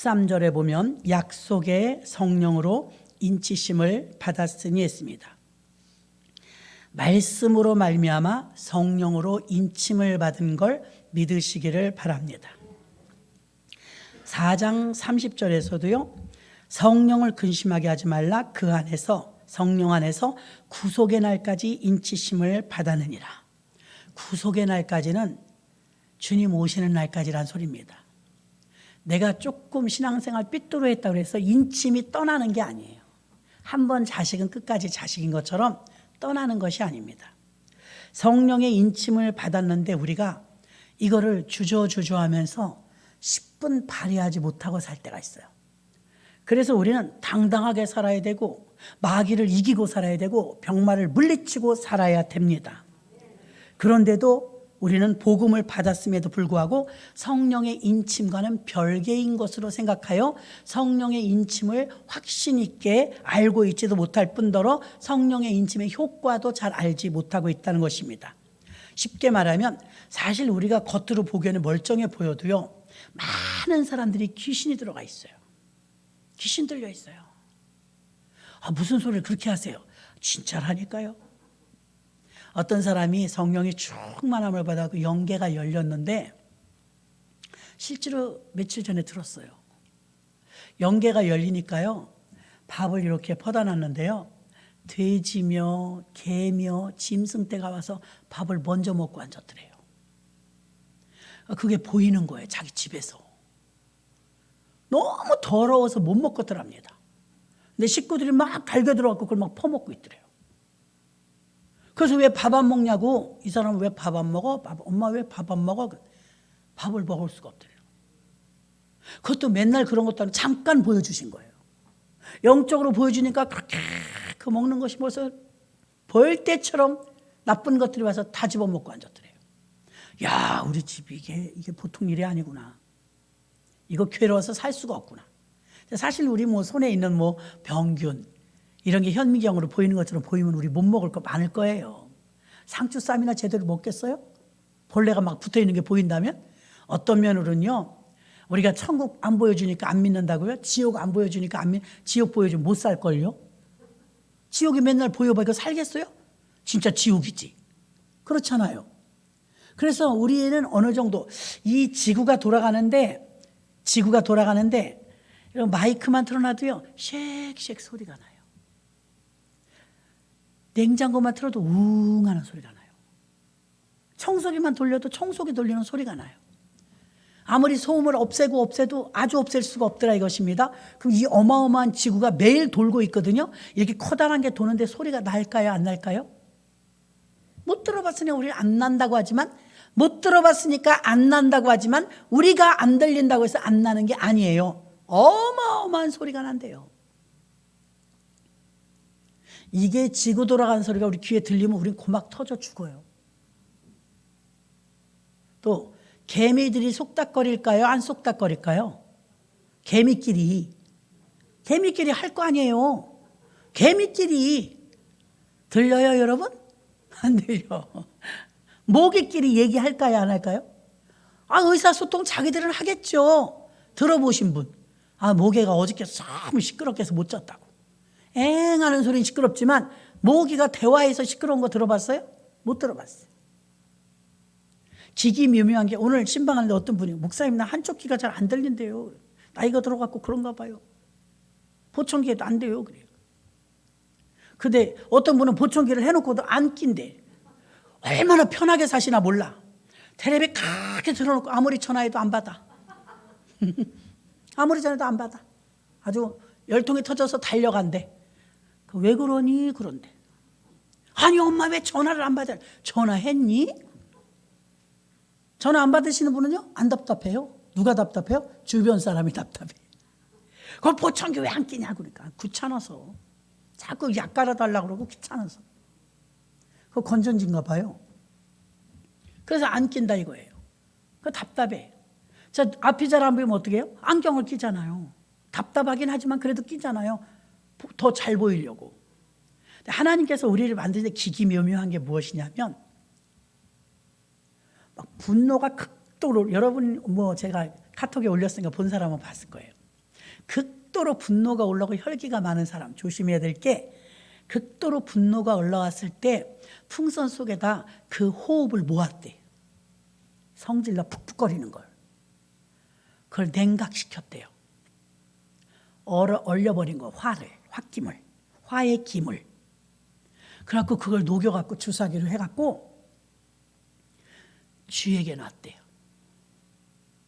13절에 보면 약속의 성령으로 인치심을 받았으니 했습니다. 말씀으로 말미암아 성령으로 인침을 받은 걸 믿으시기를 바랍니다. 4장 30절에서도요. 성령을 근심하게 하지 말라. 그 안에서 성령 안에서 구속의 날까지 인치심을 받았느니라. 구속의 날까지는 주님 오시는 날까지란 소리입니다. 내가 조금 신앙생활 삐뚤어했다고 해서 인침이 떠나는 게 아니에요. 한번 자식은 끝까지 자식인 것처럼 떠나는 것이 아닙니다. 성령의 인침을 받았는데 우리가 이거를 주저주저하면서 10분 발휘하지 못하고 살 때가 있어요. 그래서 우리는 당당하게 살아야 되고 마귀를 이기고 살아야 되고 병마를 물리치고 살아야 됩니다. 그런데도 우리는 복음을 받았음에도 불구하고 성령의 인침과는 별개인 것으로 생각하여 성령의 인침을 확신 있게 알고 있지도 못할 뿐더러 성령의 인침의 효과도 잘 알지 못하고 있다는 것입니다. 쉽게 말하면 사실 우리가 겉으로 보기에는 멀쩡해 보여도요, 많은 사람들이 귀신이 들어가 있어요. 귀신 들려 있어요. 무슨 소리를 그렇게 하세요? 진짜라니까요. 어떤 사람이 성령이 충만함을 받아서 영계가 열렸는데 실제로 며칠 전에 들었어요. 영계가 열리니까요, 밥을 이렇게 퍼다 놨는데요, 돼지며 개며 짐승떼가 와서 밥을 먼저 먹고 앉았더래요. 그게 보이는 거예요. 자기 집에서. 너무 더러워서 못 먹겠더랍니다. 근데 식구들이 막 달겨 들어가고 그걸 막 퍼먹고 있더래요. 그래서 왜 밥 안 먹냐고, 이 사람은 왜 밥 안 먹어? 엄마 왜 밥 안 먹어? 밥을 먹을 수가 없더래요. 그것도 맨날 그런 것도 아니고 잠깐 보여주신 거예요. 영적으로 보여주니까 그렇게 그 먹는 것이 벌써 벌떼처럼 나쁜 것들이 와서 다 집어먹고 앉았더래요. 야, 우리 집이 이게 보통 일이 아니구나. 이거 괴로워서 살 수가 없구나. 사실 우리 손에 있는 병균 이런 게 현미경으로 보이는 것처럼 보이면 우리 못 먹을 거 많을 거예요. 상추쌈이나 제대로 먹겠어요? 벌레가 막 붙어있는 게 보인다면? 어떤 면으로는요, 우리가 천국 안 보여주니까 안 믿는다고요? 지옥 안 보여주니까 지옥 보여주면 못 살걸요? 지옥이 맨날 보여봐. 살겠어요? 진짜 지옥이지. 그렇잖아요. 그래서 우리는 어느 정도 이 지구가 돌아가는데 이런 마이크만 틀어놔도요, 쉑쉑 소리가 나요. 냉장고만 틀어도 웅 하는 소리가 나요. 청소기만 돌려도 청소기 돌리는 소리가 나요. 아무리 소음을 없애도 아주 없앨 수가 없더라 이것입니다. 그럼 이 어마어마한 지구가 매일 돌고 있거든요. 이렇게 커다란 게 도는데 소리가 날까요, 안 날까요? 못 들어봤으니까 우리는 안 난다고 하지만, 우리가 안 들린다고 해서 안 나는 게 아니에요. 어마어마한 소리가 난대요. 이게 지구 돌아가는 소리가 우리 귀에 들리면 우린 고막 터져 죽어요. 또 개미들이 속닥거릴까요? 안 속닥거릴까요? 개미끼리 할 거 아니에요. 개미끼리 들려요, 여러분? 안 들려. 모기끼리 얘기할까요, 안 할까요? 의사소통 자기들은 하겠죠. 들어보신 분. 모기가 어저께 너무 시끄럽게 해서 못 잤다고. 엥 하는 소리는 시끄럽지만 모기가 대화해서 시끄러운 거 들어봤어요? 못 들어봤어요. 귀기 묘묘한 게, 오늘 신방하는데 어떤 분이, 목사님 나 한쪽 귀가 잘 안 들린대요. 나이가 들어갖고 그런가 봐요. 보청기에도 안 돼요. 그래요. 근데 어떤 분은 보청기를 해놓고도 안 낀대. 얼마나 편하게 사시나 몰라. 테레비 크게 틀어놓고 아무리 전화해도 안 받아. 아무리 전화해도 안 받아. 아주 열통이 터져서 달려간대. 왜 그러니? 그런데. 아니 엄마 왜 전화를 안 받아? 전화했니? 전화 안 받으시는 분은요? 안 답답해요. 누가 답답해요? 주변 사람이 답답해. 그걸 보청기 왜 안 끼냐고. 그러니까 귀찮아서. 자꾸 약 깔아달라고 그러고 귀찮아서. 그거 건전지인가 봐요. 그래서 안 낀다 이거예요. 그거 답답해. 자, 앞이 잘 안 보이면 어떻게 해요? 안경을 끼잖아요. 답답하긴 하지만 그래도 끼잖아요. 더 잘 보이려고. 하나님께서 우리를 만드는데 기기묘묘한 게 무엇이냐면, 막 분노가 극도로, 여러분 제가 카톡에 올렸으니까 본 사람은 봤을 거예요. 극도로 분노가 올라오고 혈기가 많은 사람 조심해야 될 게, 극도로 분노가 올라왔을 때 풍선 속에다 그 호흡을 모았대. 성질나 푹푹거리는 걸. 그걸 냉각시켰대요. 얼려버린 거, 화를, 홧김을, 화의 김을. 그래갖고 그걸 녹여갖고 주사기로 해갖고 쥐에게 놨대요.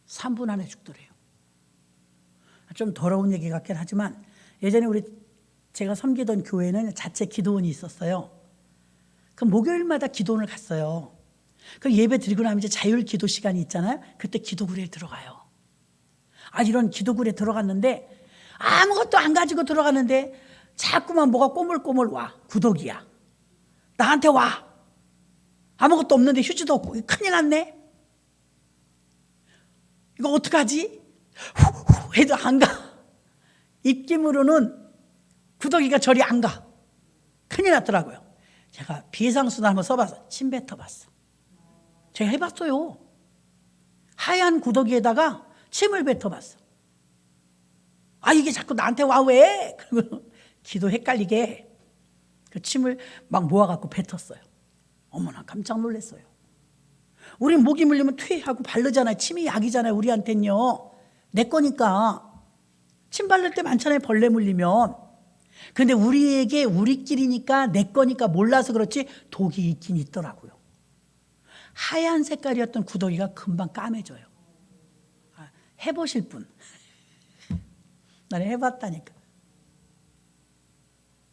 3분 안에 죽더래요. 좀 더러운 얘기 같긴 하지만, 예전에 제가 섬기던 교회는 자체 기도원이 있었어요. 그 목요일마다 기도원을 갔어요. 그 예배 드리고 나면 이제 자율 기도 시간이 있잖아요. 그때 기도굴에 들어가요. 이런 기도굴에 들어갔는데 아무것도 안 가지고 들어갔는데 자꾸만 뭐가 꼬물꼬물 와. 구더기야. 나한테 와. 아무것도 없는데 휴지도 없고. 큰일 났네. 이거 어떡하지? 후후 해도 안 가. 입김으로는 구더기가 저리 안 가. 큰일 났더라고요. 제가 비상수단 한번 써봐서 침 뱉어봤어. 제가 해봤어요. 하얀 구더기에다가 침을 뱉어봤어. 이게 자꾸 나한테 와 왜? 그러면 기도 헷갈리게 그 침을 막 모아갖고 뱉었어요. 어머나 깜짝 놀랐어요. 우리 모기 물리면 퇴하고 바르잖아요. 침이 약이잖아요. 우리한텐요. 내 거니까. 침 바를 때 많잖아요. 벌레 물리면. 근데 우리에게 우리끼리니까 내 거니까 몰라서 그렇지 독이 있긴 있더라고요. 하얀 색깔이었던 구더기가 금방 까매져요. 해보실 분. 나는 해봤다니까.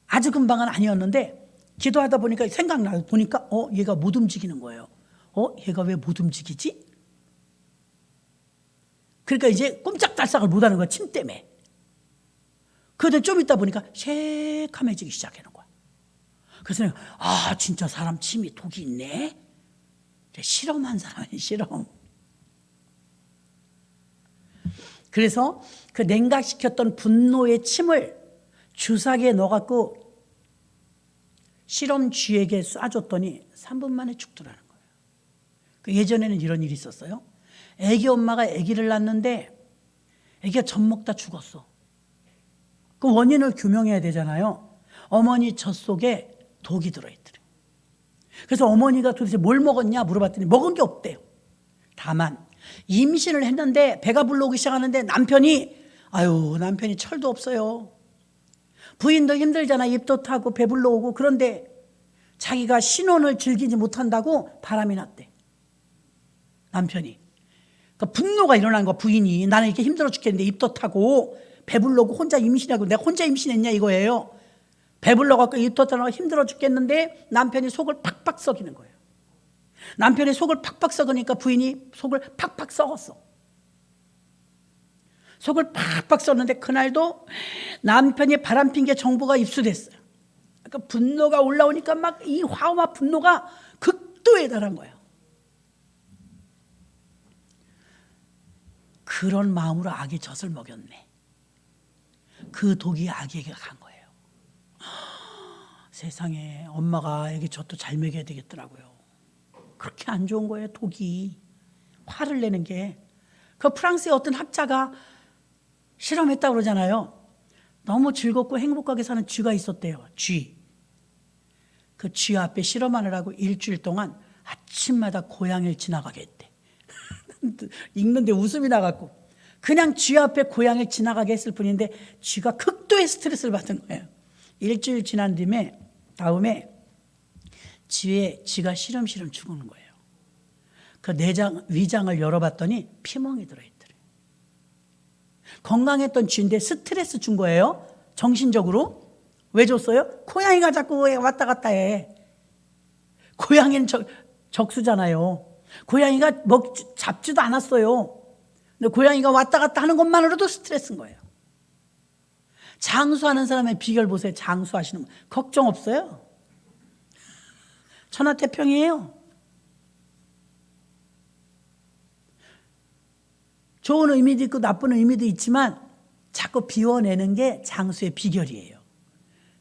아주 금방은 아니었는데 기도하다 보니까 생각나요. 보니까 얘가 못 움직이는 거예요. 얘가 왜 못 움직이지? 그러니까 이제 꼼짝달싹을 못하는 거야. 침 때문에. 그런데 좀 있다 보니까 새카매지기 시작하는 거야. 그래서 진짜 사람 침이 독이 있네. 실험한 사람이 실험. 그래서 그 냉각시켰던 분노의 침을 주사기에 넣어갖고 실험 쥐에게 쏴줬더니 3분 만에 죽더라는 거예요. 예전에는 이런 일이 있었어요. 애기 엄마가 아기를 낳는데 애기가 젖 먹다 죽었어. 그 원인을 규명해야 되잖아요. 어머니 젖 속에 독이 들어있더래. 그래서 어머니가 도대체 뭘 먹었냐 물어봤더니 먹은 게 없대요. 다만 임신을 했는데 배가 불러오기 시작하는데 남편이 철도 없어요. 부인도 힘들잖아. 입도 타고 배 불러오고. 그런데 자기가 신혼을 즐기지 못한다고 바람이 났대. 남편이. 그러니까 분노가 일어난 거야. 부인이. 나는 이렇게 힘들어 죽겠는데 입도 타고 배 불러오고 혼자 임신하고. 내가 혼자 임신했냐 이거예요. 배 불러갖고 입도 타고 힘들어 죽겠는데 남편이 속을 팍팍 썩이는 거예요. 남편이 속을 팍팍 썩으니까 부인이 속을 팍팍 썩었어. 속을 팍팍 썩는데 그날도 남편이 바람핀 게 정보가 입수됐어요. 그러니까 분노가 올라오니까 막 이 화와 분노가 극도에 달한 거예요. 그런 마음으로 아기 젖을 먹였네. 그 독이 아기에게 간 거예요. 세상에 엄마가 아기 젖도 잘 먹여야 되겠더라고요. 그렇게 안 좋은 거예요. 독이. 화를 내는 게. 그 프랑스의 어떤 학자가 실험했다고 그러잖아요. 너무 즐겁고 행복하게 사는 쥐가 있었대요. 쥐. 그 쥐 앞에 실험하느라고 일주일 동안 아침마다 고양이를 지나가게 했대. 읽는데 웃음이 나갖고. 그냥 쥐 앞에 고양이를 지나가게 했을 뿐인데 쥐가 극도의 스트레스를 받은 거예요. 일주일 지난 다음에 쥐가 시름시름 죽는 거예요. 그 위장을 열어봤더니 피멍이 들어있더래요. 건강했던 쥐인데 스트레스 준 거예요. 정신적으로. 왜 줬어요? 고양이가 자꾸 왔다 갔다 해. 고양이는 적수잖아요. 고양이가 잡지도 않았어요. 근데 고양이가 왔다 갔다 하는 것만으로도 스트레스인 거예요. 장수하는 사람의 비결 보세요. 장수하시는 분. 걱정 없어요. 천하태평이에요. 좋은 의미도 있고 나쁜 의미도 있지만 자꾸 비워내는 게 장수의 비결이에요.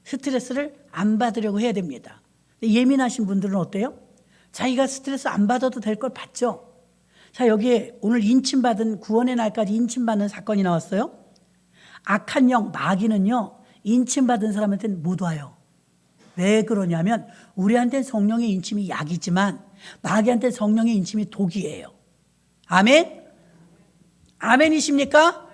스트레스를 안 받으려고 해야 됩니다. 예민하신 분들은 어때요? 자기가 스트레스 안 받아도 될 걸 받죠. 자, 여기에 오늘 인침받은 구원의 날까지 인침받는 사건이 나왔어요. 악한 영, 마귀는요, 인침받은 사람한테는 못 와요. 왜 그러냐면 우리한테는 성령의 인침이 약이지만 마귀한테 성령의 인침이 독이에요. 아멘? 아멘이십니까?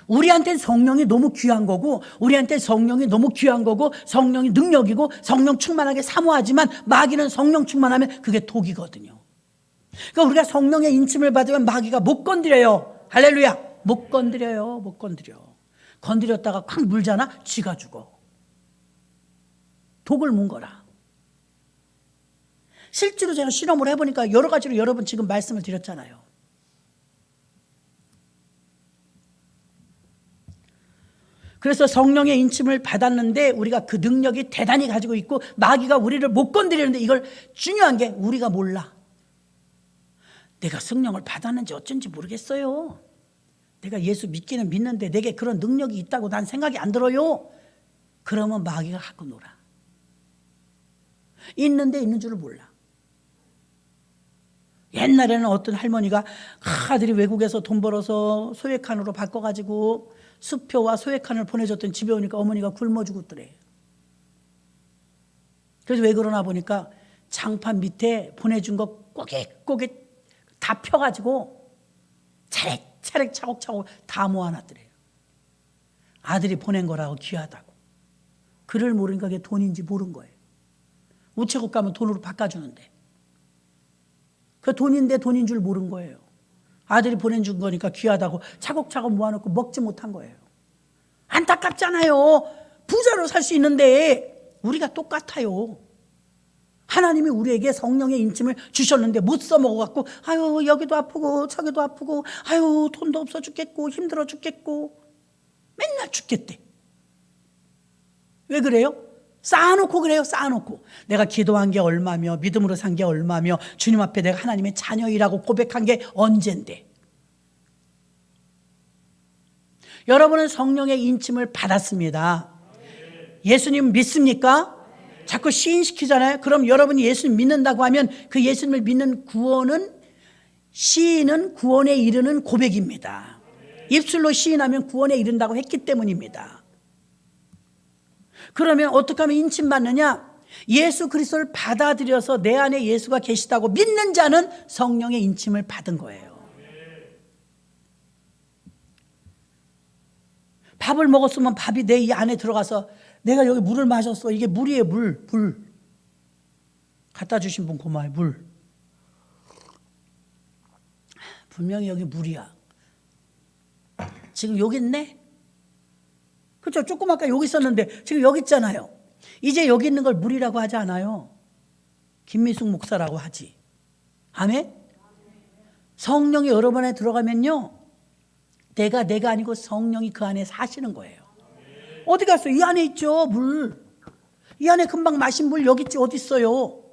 우리한테는 성령이 너무 귀한 거고, 우리한테 성령이 너무 귀한 거고, 성령이 능력이고, 성령 충만하게 사모하지만 마귀는 성령 충만하면 그게 독이거든요. 그러니까 우리가 성령의 인침을 받으면 마귀가 못 건드려요. 할렐루야. 못 건드려요. 못 건드려. 건드렸다가 콱 물잖아. 쥐가 죽어. 독을 문 거라. 실제로 제가 실험을 해보니까 여러 가지로 여러분 지금 말씀을 드렸잖아요. 그래서 성령의 인침을 받았는데 우리가 그 능력이 대단히 가지고 있고 마귀가 우리를 못 건드리는데, 이걸 중요한 게 우리가 몰라. 내가 성령을 받았는지 어쩐지 모르겠어요. 내가 예수 믿기는 믿는데 내게 그런 능력이 있다고 난 생각이 안 들어요. 그러면 마귀가 갖고 놀아. 있는데 있는 줄을 몰라. 옛날에는 어떤 할머니가 아들이 외국에서 돈 벌어서 소액칸으로 바꿔가지고 수표와 소액칸을 보내줬더니 집에 오니까 어머니가 굶어 죽었더래. 그래서 왜 그러나 보니까 장판 밑에 보내준 거 꼬깃꼬깃 다 펴가지고 차례차례 차곡차곡 다 모아놨더래요. 아들이 보낸 거라고 귀하다고. 그를 모르니까 그게 돈인지 모른 거예요. 우체국 가면 돈으로 바꿔주는데 그 돈인데 돈인 줄 모른 거예요. 아들이 보내준 거니까 귀하다고 차곡차곡 모아놓고 먹지 못한 거예요. 안타깝잖아요. 부자로 살 수 있는데. 우리가 똑같아요. 하나님이 우리에게 성령의 인침을 주셨는데 못 써먹어갖고 아유 여기도 아프고 저기도 아프고 아유 돈도 없어 죽겠고 힘들어 죽겠고 맨날 죽겠대. 왜 그래요? 쌓아놓고 그래요. 쌓아놓고. 내가 기도한 게 얼마며 믿음으로 산 게 얼마며 주님 앞에 내가 하나님의 자녀이라고 고백한 게 언젠데. 여러분은 성령의 인침을 받았습니다. 예수님 믿습니까? 자꾸 시인시키잖아요. 그럼 여러분이 예수님 믿는다고 하면 그 예수님을 믿는 구원은, 시인은 구원에 이르는 고백입니다. 입술로 시인하면 구원에 이른다고 했기 때문입니다. 그러면 어떻게 하면 인침받느냐? 예수 그리스도를 받아들여서 내 안에 예수가 계시다고 믿는 자는 성령의 인침을 받은 거예요. 밥을 먹었으면 밥이 내 이 안에 들어가서 내가 여기 물을 마셨어. 이게 물이에요. 물. 갖다 주신 분 고마워요. 물. 분명히 여기 물이야. 지금 여기 있네? 그렇죠? 조금 아까 여기 있었는데 지금 여기 있잖아요. 이제 여기 있는 걸 물이라고 하지 않아요. 김미숙 목사라고 하지. 아멘? 성령이 여러 번에 들어가면요, 내가 아니고 성령이 그 안에 사시는 거예요. 어디 갔어요? 이 안에 있죠. 물. 이 안에 금방 마신 물 여기 있지. 어디 있어요?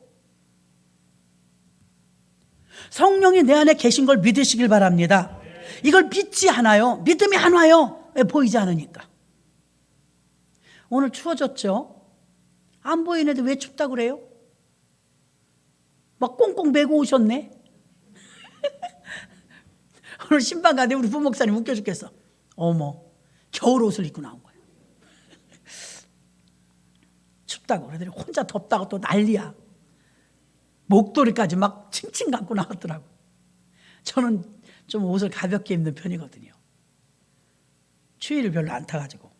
성령이 내 안에 계신 걸 믿으시길 바랍니다. 이걸 믿지 않아요. 믿음이 안 와요. 왜? 보이지 않으니까. 오늘 추워졌죠? 안 보이는데 왜 춥다고 그래요? 막 꽁꽁 매고 오셨네. 오늘 신방 가는데 우리 부목사님 웃겨 죽겠어. 어머, 겨울 옷을 입고 나온 거예요. 춥다고 그러더니 혼자 덥다고 또 난리야. 목도리까지 막 칭칭 감고 나왔더라고. 저는 좀 옷을 가볍게 입는 편이거든요. 추위를 별로 안 타가지고.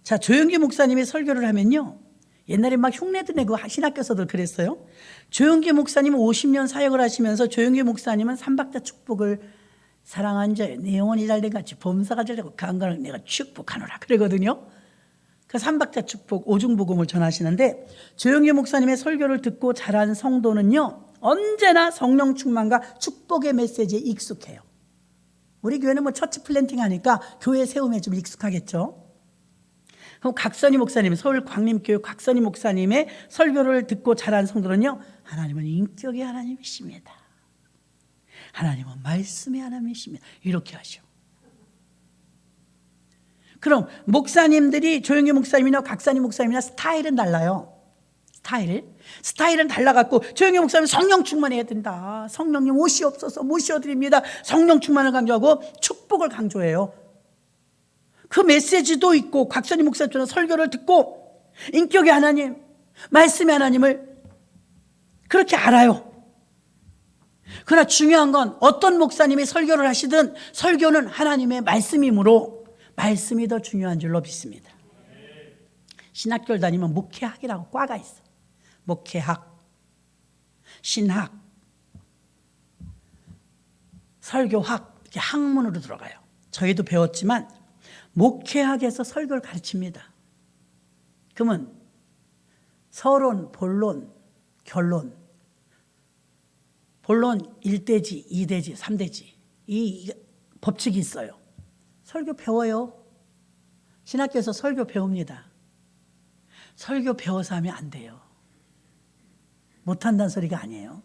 자, 조영기 목사님이 설교를 하면요, 옛날에 막 흉내도 내고 신학교에서도 그랬어요. 조영기 목사님은 50년 사역을 하시면서 조영기 목사님은 삼박자 축복을 사랑한 자여 내 영혼이 잘된 같이 범사가 잘되고 강건을 내가 축복하노라 그러거든요. 그 삼박자 축복 오중복음을 전하시는데, 조영기 목사님의 설교를 듣고 자란 성도는요, 언제나 성령 충만과 축복의 메시지에 익숙해요. 우리 교회는 뭐 처치 플랜팅 하니까 교회 세움에 좀 익숙하겠죠. 그럼 각선희 목사님, 서울 광림교회 각선희 목사님의 설교를 듣고 자란 성도는요, 하나님은 인격의 하나님이십니다. 하나님은 말씀의 하나님이십니다. 이렇게 하셔. 그럼 목사님들이 조영기 목사님이나 각선희 목사님이나 스타일은 달라요. 스타일은 달라갖고 조영기 목사님은 성령 충만해야 된다. 성령님 오시옵소서 모셔드립니다. 성령 충만을 강조하고 축복을 강조해요. 그 메시지도 있고 곽선희 목사님처럼 설교를 듣고 인격의 하나님, 말씀의 하나님을 그렇게 알아요. 그러나 중요한 건 어떤 목사님이 설교를 하시든 설교는 하나님의 말씀이므로 말씀이 더 중요한 줄로 믿습니다. 신학교를 다니면 목회학이라고 과가 있어. 목회학, 신학, 설교학, 이렇게 학문으로 들어가요. 저희도 배웠지만 목회학에서 설교를 가르칩니다. 그러면 서론, 본론, 결론, 본론 1대지, 2대지, 3대지 이 법칙이 있어요. 설교 배워요. 신학교에서 설교 배웁니다. 설교 배워서 하면 안 돼요. 못한다는 소리가 아니에요.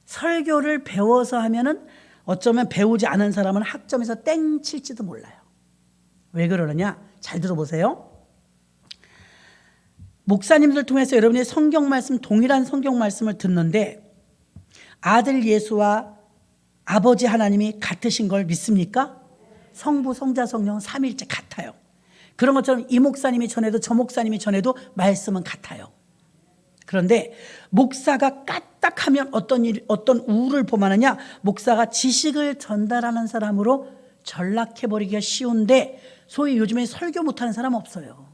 설교를 배워서 하면은 어쩌면 배우지 않은 사람은 학점에서 땡 칠지도 몰라요. 왜 그러느냐? 잘 들어보세요. 목사님들 통해서 여러분이 성경 말씀, 동일한 성경 말씀을 듣는데 아들 예수와 아버지 하나님이 같으신 걸 믿습니까? 성부, 성자, 성령은 삼위일체 같아요. 그런 것처럼 이 목사님이 전해도 저 목사님이 전해도 말씀은 같아요. 그런데 목사가 까딱하면 어떤 우를 범하느냐? 목사가 지식을 전달하는 사람으로 전락해버리기가 쉬운데 소위 요즘에 설교 못하는 사람 없어요.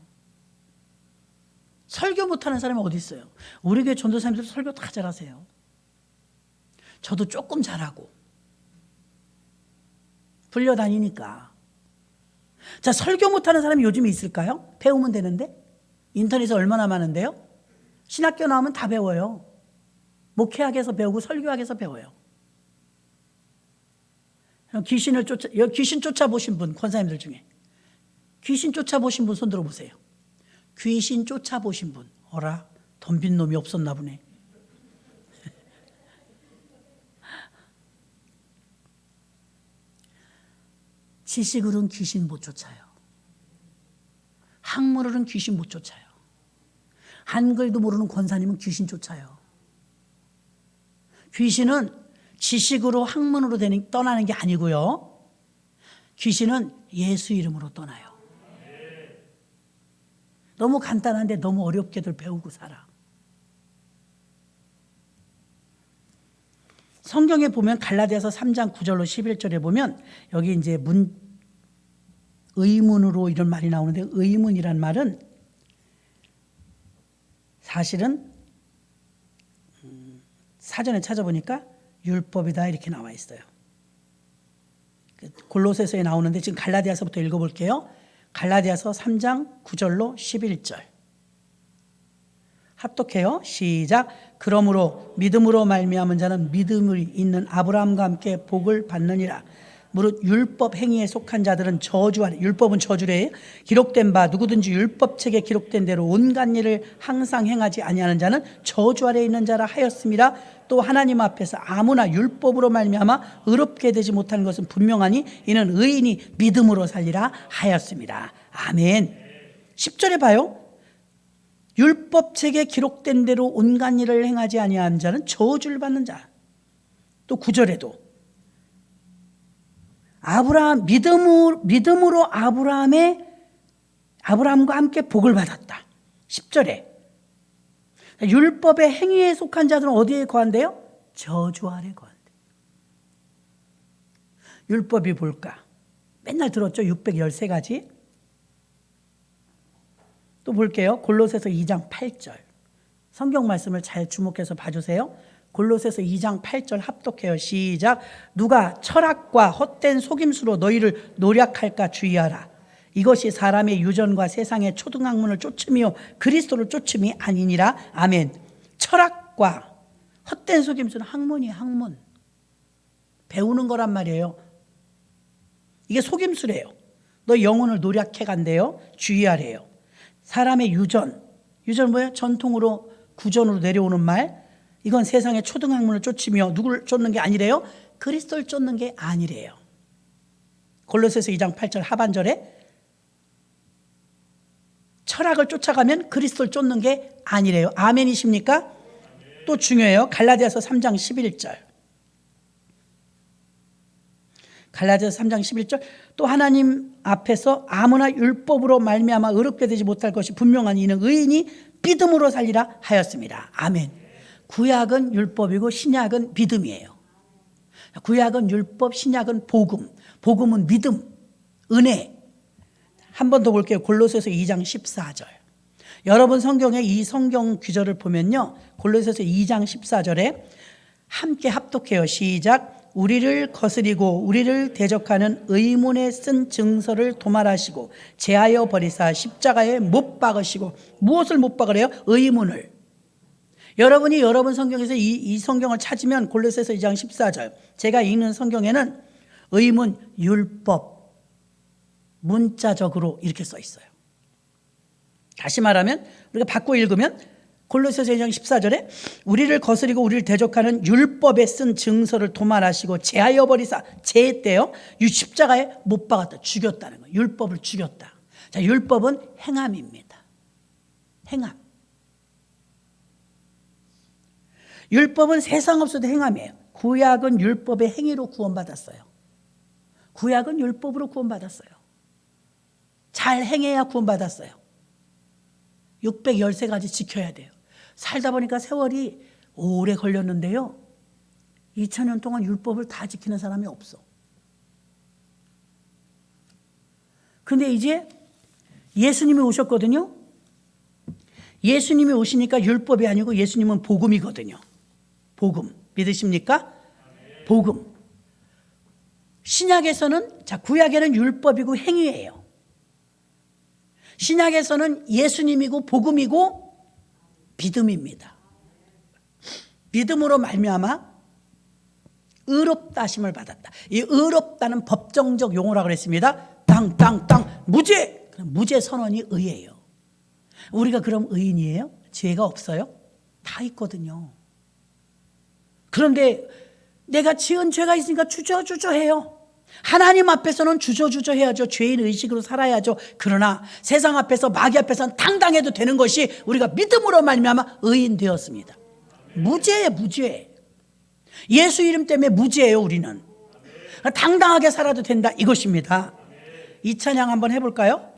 설교 못하는 사람이 어디 있어요? 우리 교회 전도사님들 설교 다 잘하세요. 저도 조금 잘하고 불려다니니까. 자, 설교 못하는 사람이 요즘에 있을까요? 배우면 되는데. 인터넷에 얼마나 많은데요? 신학교 나오면 다 배워요. 목회학에서 배우고 설교학에서 배워요. 귀신 쫓아보신 분, 권사님들 중에 귀신 쫓아보신 분 손 들어보세요. 귀신 쫓아보신 분. 어라, 덤빈 놈이 없었나 보네. 지식으로는 귀신 못 쫓아요. 학문으로는 귀신 못 쫓아요. 한글도 모르는 권사님은 귀신 쫓아요. 귀신은 지식으로 학문으로 떠나는 게 아니고요. 귀신은 예수 이름으로 떠나요. 너무 간단한데 너무 어렵게들 배우고 살아. 성경에 보면 갈라디아서 3장 9절로 11절에 보면 여기 이제 의문으로 이런 말이 나오는데 의문이란 말은 사실은 사전에 찾아보니까 율법이다 이렇게 나와 있어요. 골로새서에 나오는데 지금 갈라디아서부터 읽어볼게요. 갈라디아서 3장 9절로 11절 합독해요. 시작. 그러므로 믿음으로 말미암은 자는 믿음이 있는 아브라함과 함께 복을 받느니라. 무릇 율법 행위에 속한 자들은 저주 아래, 율법은 저주래, 기록된 바 누구든지 율법책에 기록된 대로 온갖 일을 항상 행하지 아니하는 자는 저주 아래 있는 자라 하였습니다. 또 하나님 앞에서 아무나 율법으로 말미암아 의롭게 되지 못하는 것은 분명하니 이는 의인이 믿음으로 살리라 하였습니다. 아멘. 10절에 봐요. 율법책에 기록된 대로 온갖 일을 행하지 아니하는 자는 저주를 받는 자. 또 9절에도 믿음으로 아브라함과 함께 복을 받았다. 10절에 율법의 행위에 속한 자들은 어디에 거한대요? 저주 아래 거한대. 율법이 뭘까? 맨날 들었죠? 613가지. 또 볼게요. 골로새서 2장 8절. 성경 말씀을 잘 주목해서 봐주세요. 골로새서 2장 8절 합독해요. 시작. 누가 철학과 헛된 속임수로 너희를 노략할까 주의하라. 이것이 사람의 유전과 세상의 초등학문을 쫓으며 그리스도를 쫓음이 아니니라. 아멘. 철학과 헛된 속임수는 학문이에요. 학문. 배우는 거란 말이에요. 이게 속임수래요. 너 영혼을 노략해 간대요. 주의하래요. 사람의 유전 뭐예요? 전통으로 구전으로 내려오는 말. 이건 세상의 초등학문을 쫓으며 누구를 쫓는 게 아니래요? 그리스도를 쫓는 게 아니래요. 골로새서 2장 8절 하반절에 철학을 쫓아가면 그리스도를 쫓는 게 아니래요. 아멘이십니까? 또 중요해요. 갈라디아서 3장 11절. 갈라디아서 3장 11절 또 하나님 앞에서 아무나 율법으로 말미암아 의롭게 되지 못할 것이 분명하니 이는 의인이 믿음으로 살리라 하였습니다. 아멘. 구약은 율법이고 신약은 믿음이에요. 구약은 율법, 신약은 복음. 복음은 믿음, 은혜. 한 번 더 볼게요. 골로새서 2장 14절. 여러분 성경에 이 성경 구절을 보면요, 골로새서 2장 14절에 함께 합독해요. 시작. 우리를 거스리고 우리를 대적하는 의문에 쓴 증서를 도말하시고 제하여 버리사 십자가에 못 박으시고. 무엇을 못 박으래요? 의문을. 여러분이 여러분 성경에서 이 성경을 찾으면 골로새서 2장 14절, 제가 읽는 성경에는 의문, 율법, 문자적으로 이렇게 써 있어요. 다시 말하면 우리가 바꿔 읽으면 골로새서 2장 14절에 우리를 거스리고 우리를 대적하는 율법에 쓴 증서를 도말하시고 제하여 버리사, 제했대요. 십자가에 못 박았다, 죽였다는 거예요. 율법을 죽였다. 자, 율법은 행함입니다. 행함. 율법은 세상 없어도 행함이에요. 구약은 율법의 행위로 구원받았어요. 구약은 율법으로 구원받았어요. 잘 행해야 구원받았어요. 613가지 지켜야 돼요. 살다 보니까 세월이 오래 걸렸는데요, 2000년 동안 율법을 다 지키는 사람이 없어. 근데 이제 예수님이 오셨거든요. 예수님이 오시니까 율법이 아니고 예수님은 복음이거든요. 복음. 믿으십니까? 복음. 신약에서는, 자, 구약에는 율법이고 행위예요. 신약에서는 예수님이고 복음이고 믿음입니다. 믿음으로 말미암아 의롭다 하심을 받았다. 이 의롭다는 법정적 용어라고 그랬습니다. 땅 무죄. 무죄 선언이 의예요. 우리가 그럼 의인이에요? 죄가 없어요? 다 있거든요. 그런데 내가 지은 죄가 있으니까 주저주저해요. 하나님 앞에서는 주저주저해야죠. 죄인 의식으로 살아야죠. 그러나 세상 앞에서, 마귀 앞에서는 당당해도 되는 것이 우리가 믿음으로 말미암아 의인 되었습니다. 무죄예요, 무죄. 예수 이름 때문에 무죄예요, 우리는. 당당하게 살아도 된다, 이것입니다. 이 찬양 한번 해볼까요?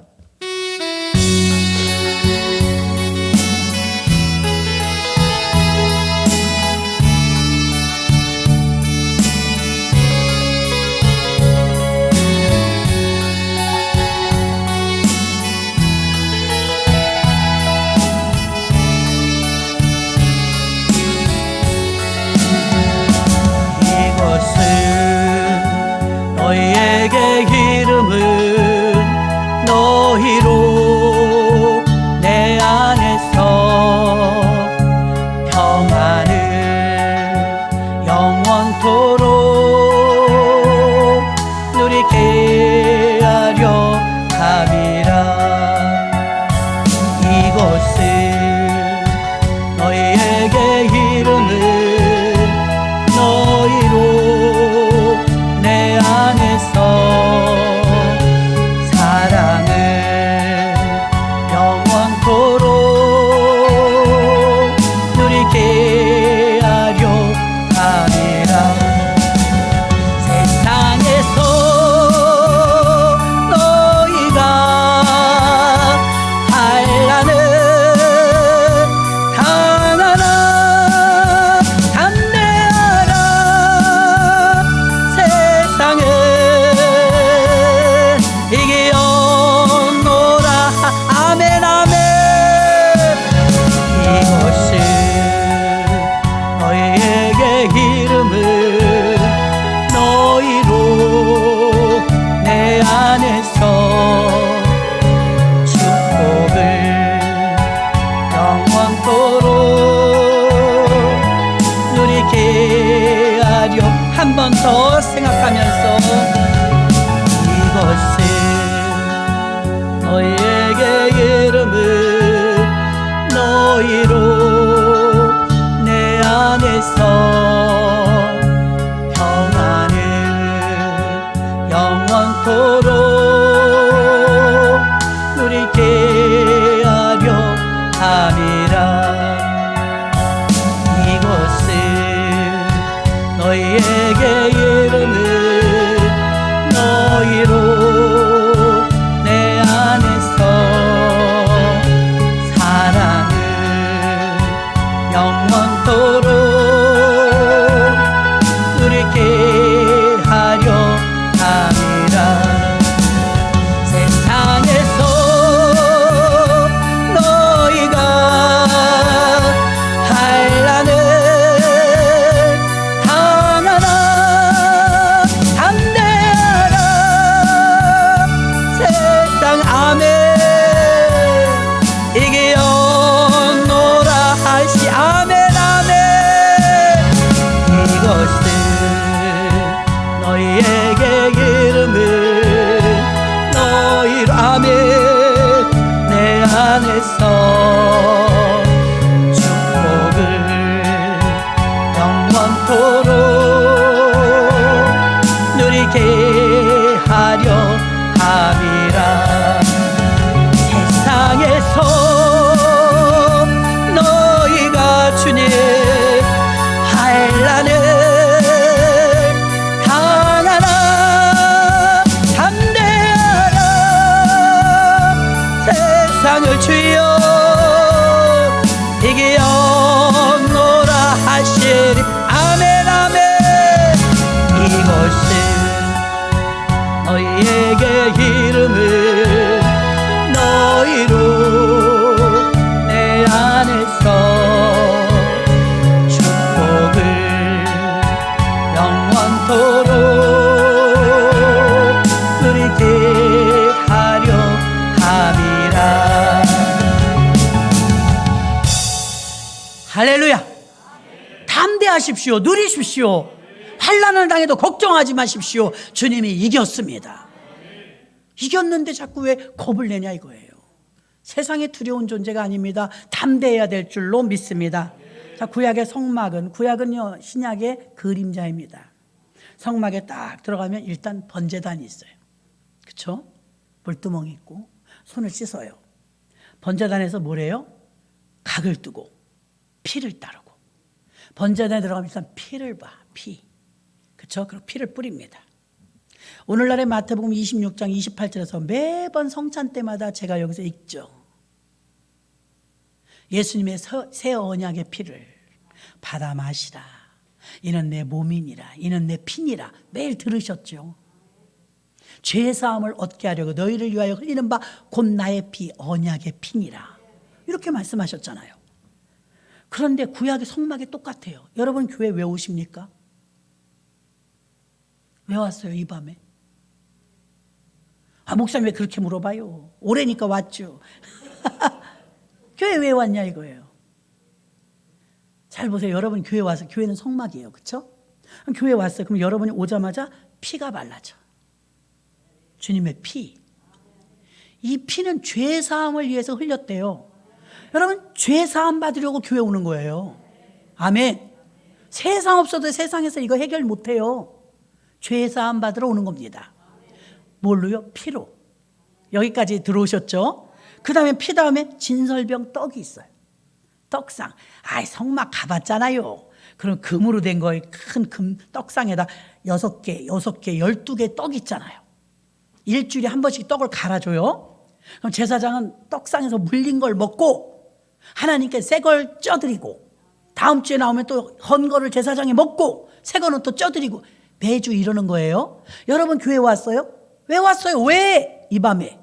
너희에게 이름은 너희로 내 안에서 평안을 영원토록 누리게 하려 함이라. 이곳은 너희에게 이름은 너희로 내 안에서 사랑을 영원토록 누리게 하려 함이라. 세상에서 너희가 환난을 당하나 담대하라. 세상을 이기었노라. 아멘 아멘. 이곳은 너희에게 이름은 너희로 내 안에서 축복을 영원토록 누리게 하려. 한 번 더 생각하면서 이곳은 너희에게 이름은 너희로 내 안에서 평안을 영원토록 누리게 하려 함이라. 이곳은 너희에게 이름은 누리게 하려 함이라. 세상에서 너희가 주님 환난을 당하나 담대하라. 세상을 주여 이기었노라 하시리. 아멘 아멘. 이것은 너희에게 이름을 너희로 내 안에서 축복을 영원토록 누리게 하려 함이라. 할렐루야. 담대하십시오. 누리십시오. 환난을 당해도 걱정하지 마십시오. 주님이 이겼습니다. 이겼는데 자꾸 왜 겁을 내냐 이거예요. 세상에 두려운 존재가 아닙니다. 담대해야 될 줄로 믿습니다. 자, 구약의 성막은, 구약은요 신약의 그림자입니다. 성막에 딱 들어가면 일단 번제단이 있어요. 그렇죠? 물두멍이 있고 손을 씻어요. 번제단에서 뭐래요? 각을 뜨고 피를 따르고. 번제단에 들어가면 일단 피를 봐. 피. 그렇죠? 그리고 피를 뿌립니다. 오늘날의 마태복음 26장 28절에서 매번 성찬 때마다 제가 여기서 읽죠. 예수님의 새 언약의 피를 받아 마시라. 이는 내 몸이니라. 이는 내 피니라. 매일 들으셨죠. 죄사함을 얻게 하려고 너희를 위하여 흘리는 바 곧 나의 피 언약의 피니라. 이렇게 말씀하셨잖아요. 그런데 구약의 성막이 똑같아요. 여러분 교회 왜 오십니까? 왜 왔어요 이 밤에? 목사님 왜 그렇게 물어봐요? 오래니까 왔죠. 교회 왜 왔냐 이거예요. 잘 보세요. 여러분 교회 와서, 교회는 성막이에요. 그렇죠? 교회 왔어요. 그럼 여러분이 오자마자 피가 발라져. 주님의 피. 이 피는 죄사함을 위해서 흘렸대요. 여러분 죄사함 받으려고 교회 오는 거예요. 아멘. 세상 없어도 세상에서 이거 해결 못해요. 죄사함 받으러 오는 겁니다. 뭘로요? 피로. 여기까지 들어오셨죠? 그 다음에 피 다음에 진설병 떡이 있어요. 떡상. 성막 가봤잖아요. 그럼 금으로 된 거에 큰 금 떡상에다 6개, 12개 떡 있잖아요. 일주일에 한 번씩 떡을 갈아줘요. 그럼 제사장은 떡상에서 물린 걸 먹고 하나님께 새 걸 쪄드리고, 다음 주에 나오면 또 헌 거를 제사장이 먹고 새 거는 또 쪄드리고, 매주 이러는 거예요. 여러분 교회 왔어요? 왜 왔어요? 왜? 이 밤에.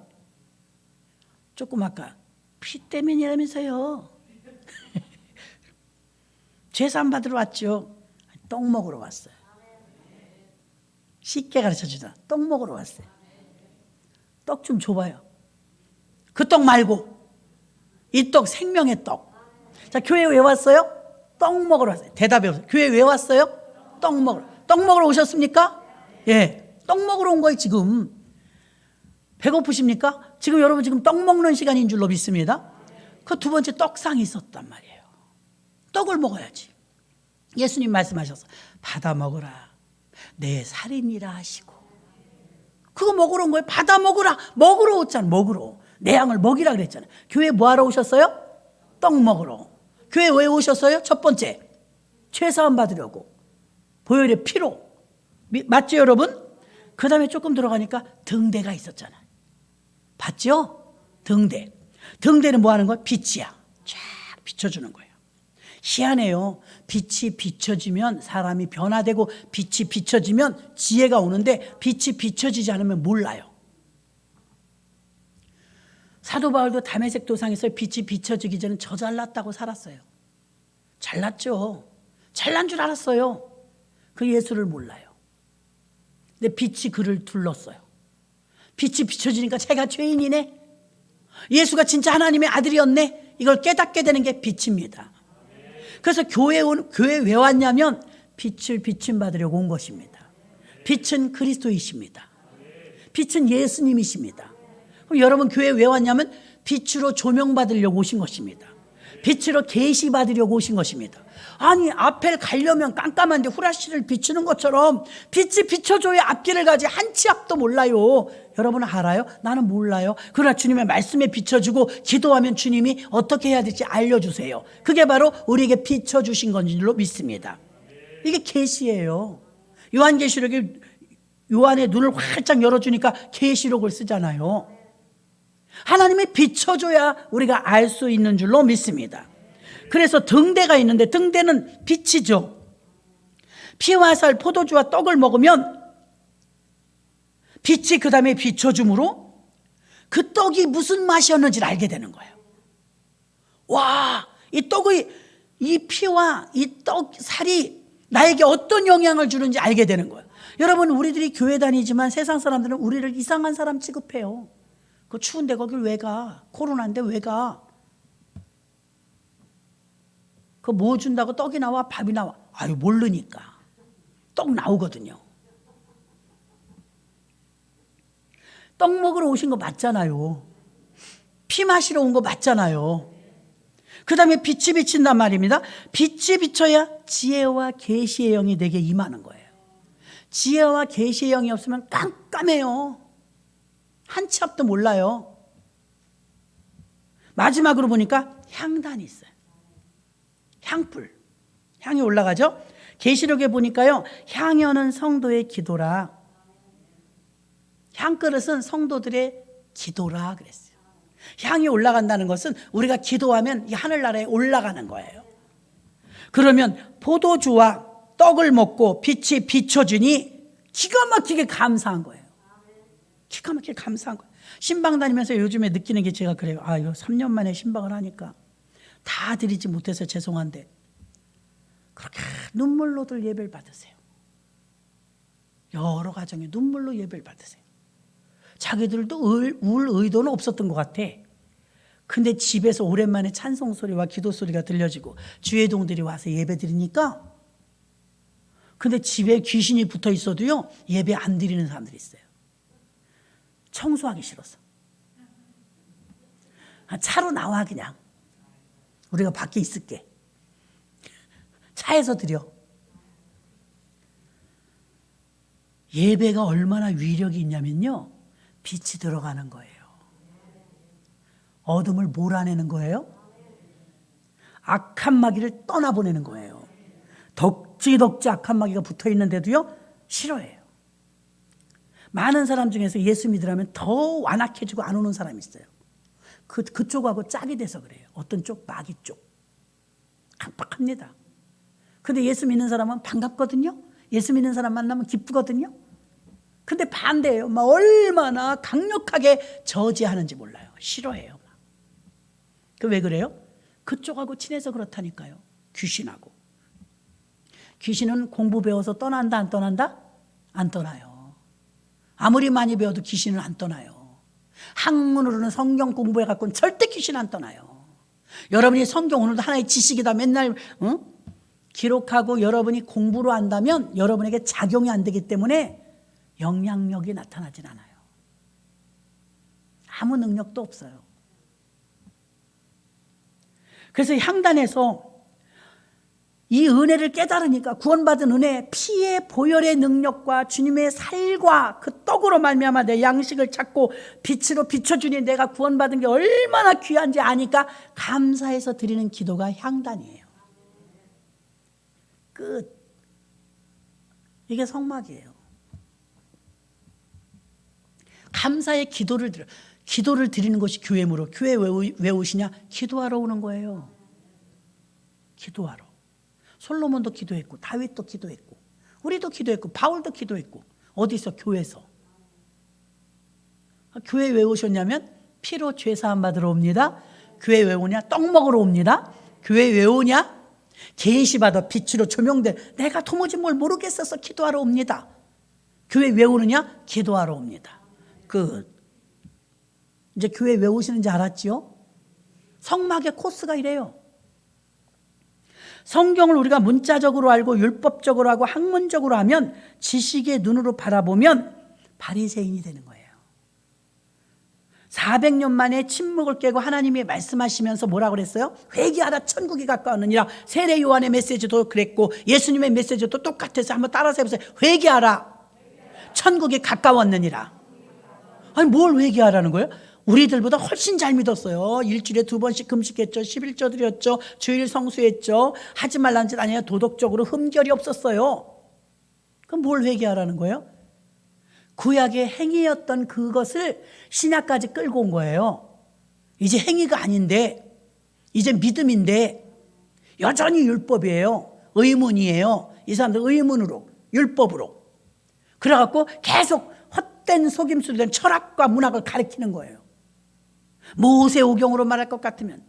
조금 아까 피 때문이라면서요. 죄사함 받으러 왔죠. 떡 먹으러 왔어요. 쉽게 가르쳐주자. 떡 먹으러 왔어요. 떡 좀 줘봐요. 그 떡 말고 이 떡, 생명의 떡. 자, 교회 왜 왔어요? 떡 먹으러 왔어요. 대답해 보세요. 교회 왜 왔어요? 떡 먹으러. 떡 먹으러 오셨습니까? 예. 떡 먹으러 온 거예요 지금. 배고프십니까? 지금 여러분 지금 떡 먹는 시간인 줄로 믿습니다. 그 두 번째 떡상이 있었단 말이에요. 떡을 먹어야지. 예수님 말씀하셔서 받아 먹으라. 내 살이니라 하시고. 그거 먹으러 온 거예요. 받아 먹으라. 먹으러 오잖아. 먹으러. 내 양을 먹이라 그랬잖아요. 교회 뭐 하러 오셨어요? 떡 먹으러. 교회 왜 오셨어요? 첫 번째, 죄사함 받으려고. 보혈의 피로. 맞죠 여러분? 그 다음에 조금 들어가니까 등대가 있었잖아요. 봤죠? 등대. 등대는 뭐 하는 거야? 빛이야. 쫙 비춰주는 거예요. 희한해요. 빛이 비춰지면 사람이 변화되고, 빛이 비춰지면 지혜가 오는데, 빛이 비춰지지 않으면 몰라요. 사도 바울도 다메섹 도상에서 빛이 비춰지기 전에 저 잘났다고 살았어요. 잘났죠. 잘난 줄 알았어요. 그 예수를 몰라요. 근데 빛이 그를 둘렀어요. 빛이 비춰지니까 제가 죄인이네, 예수가 진짜 하나님의 아들이었네, 이걸 깨닫게 되는 게 빛입니다. 그래서 교회 왜 왔냐면 빛을 비침받으려고 온 것입니다. 빛은 그리스도이십니다. 빛은 예수님이십니다. 그럼 여러분 교회 왜 왔냐면 빛으로 조명받으려고 오신 것입니다. 빛으로 계시받으려고 오신 것입니다. 아니, 앞을 가려면 깜깜한데 후라시를 비추는 것처럼 빛이 비춰줘야 앞길을 가지. 한 치 앞도 몰라요. 여러분은 알아요? 나는 몰라요. 그러나 주님의 말씀에 비춰주고 기도하면 주님이 어떻게 해야 될지 알려주세요. 그게 바로 우리에게 비춰주신 건 줄로 믿습니다. 이게 계시예요. 요한계시록에 요한의 눈을 활짝 열어주니까 계시록을 쓰잖아요. 하나님이 비춰줘야 우리가 알 수 있는 줄로 믿습니다. 그래서 등대가 있는데 등대는 빛이죠. 피와 살, 포도주와 떡을 먹으면 빛이 그 다음에 비춰줌으로 그 떡이 무슨 맛이었는지를 알게 되는 거예요. 와, 이 떡의 이 피와 이 떡 살이 나에게 어떤 영향을 주는지 알게 되는 거예요. 여러분, 우리들이 교회 다니지만 세상 사람들은 우리를 이상한 사람 취급해요. 그 추운데 거길 왜 가? 코로나인데 왜 가? 그 뭐 준다고 떡이 나와? 밥이 나와? 아유, 모르니까. 떡 나오거든요. 떡 먹으러 오신 거 맞잖아요. 피 마시러 온 거 맞잖아요. 그 다음에 빛이 비친단 말입니다. 빛이 비쳐야 지혜와 계시의 영이 내게 임하는 거예요. 지혜와 계시의 영이 없으면 깜깜해요. 한 치 앞도 몰라요. 마지막으로 보니까 향단이 있어요. 향불, 향이 올라가죠. 계시록에 보니까요, 향연은 성도의 기도라. 향그릇은 성도들의 기도라 그랬어요. 향이 올라간다는 것은 우리가 기도하면 이 하늘나라에 올라가는 거예요. 그러면 포도주와 떡을 먹고 빛이 비춰주니 기가 막히게 감사한 거예요. 기가 막히게 감사한 거예요. 신방 다니면서 요즘에 느끼는 게 제가 그래요. 아, 이거 3년 만에 신방을 하니까 다 드리지 못해서 죄송한데 그렇게 눈물로들 예배를 받으세요. 여러 가정에 눈물로 예배를 받으세요. 자기들도 울 의도는 없었던 것 같아. 근데 집에서 오랜만에 찬송 소리와 기도 소리가 들려지고 주의 동들이 와서 예배 드리니까, 근데 집에 귀신이 붙어 있어도요 예배 안 드리는 사람들이 있어요. 청소하기 싫어서. 차로 나와, 그냥 우리가 밖에 있을게. 차에서 드려. 예배가 얼마나 위력이 있냐면요, 빛이 들어가는 거예요. 어둠을 몰아내는 거예요. 악한 마귀를 떠나보내는 거예요. 덕지 악한 마귀가 붙어 있는데도요 싫어해요. 많은 사람 중에서 예수 믿으라면 더 완악해지고 안 오는 사람이 있어요. 그쪽하고 짝이 돼서 그래요. 어떤 쪽? 마귀 쪽. 깜빡합니다. 근데 예수 믿는 사람은 반갑거든요. 예수 믿는 사람 만나면 기쁘거든요. 근데 반대예요. 막 얼마나 강력하게 저지하는지 몰라요. 싫어해요. 그 왜 그래요? 그쪽하고 친해서 그렇다니까요. 귀신하고. 귀신은 공부 배워서 떠난다 안 떠난다? 안 떠나요. 아무리 많이 배워도 귀신은 안 떠나요. 학문으로는 성경 공부해 갖고는 절대 귀신 안 떠나요. 여러분이 성경 오늘도 하나의 지식이다 맨날 기록하고 여러분이 공부로 한다면 여러분에게 작용이 안 되기 때문에 영향력이 나타나진 않아요. 아무 능력도 없어요. 그래서 향단에서 이 은혜를 깨달으니까, 구원받은 은혜, 피의 보혈의 능력과 주님의 살과 그 떡으로 말미암아 내 양식을 찾고 빛으로 비춰주니 내가 구원받은 게 얼마나 귀한지 아니까 감사해서 드리는 기도가 향단이에요. 끝. 이게 성막이에요. 감사의 기도를 드려. 기도를 드리는 것이 교회므로. 교회 왜 오시냐? 기도하러 오는 거예요. 기도하러. 솔로몬도 기도했고, 다윗도 기도했고, 우리도 기도했고, 바울도 기도했고. 어디서? 교회에서. 교회 왜 오셨냐면 피로 죄사함 받으러 옵니다. 교회 왜 오냐? 떡 먹으러 옵니다. 교회 왜 오냐? 계시받아 빛으로 조명돼. 내가 도무지 뭘 모르겠어서 기도하러 옵니다. 교회 왜 오느냐? 기도하러 옵니다. 이제 교회 왜 오시는지 알았지요? 성막의 코스가 이래요. 성경을 우리가 문자적으로 알고 율법적으로 하고 학문적으로 하면, 지식의 눈으로 바라보면 바리새인이 되는 거예요. 400년 만에 침묵을 깨고 하나님이 말씀하시면서 뭐라고 그랬어요? 회개하라 천국이 가까웠느니라. 세례 요한의 메시지도 그랬고 예수님의 메시지도 똑같아서 한번 따라서 해보세요. 회개하라 천국이 가까웠느니라. 아니 뭘 회개하라는 거예요? 우리들보다 훨씬 잘 믿었어요. 일주일에 2번씩 금식했죠. 11조 드렸죠. 주일 성수했죠. 하지 말라는 짓 아니에요. 도덕적으로 흠결이 없었어요. 그럼 뭘 회개하라는 거예요? 구약의 행위였던 그것을 신약까지 끌고 온 거예요. 이제 행위가 아닌데 이제 믿음인데 여전히 율법이에요. 의문이에요. 이 사람들 의문으로 율법으로 그래갖고 계속 헛된 속임수로 된 철학과 문학을 가리키는 거예요. 모세오경으로 말할 것 같으면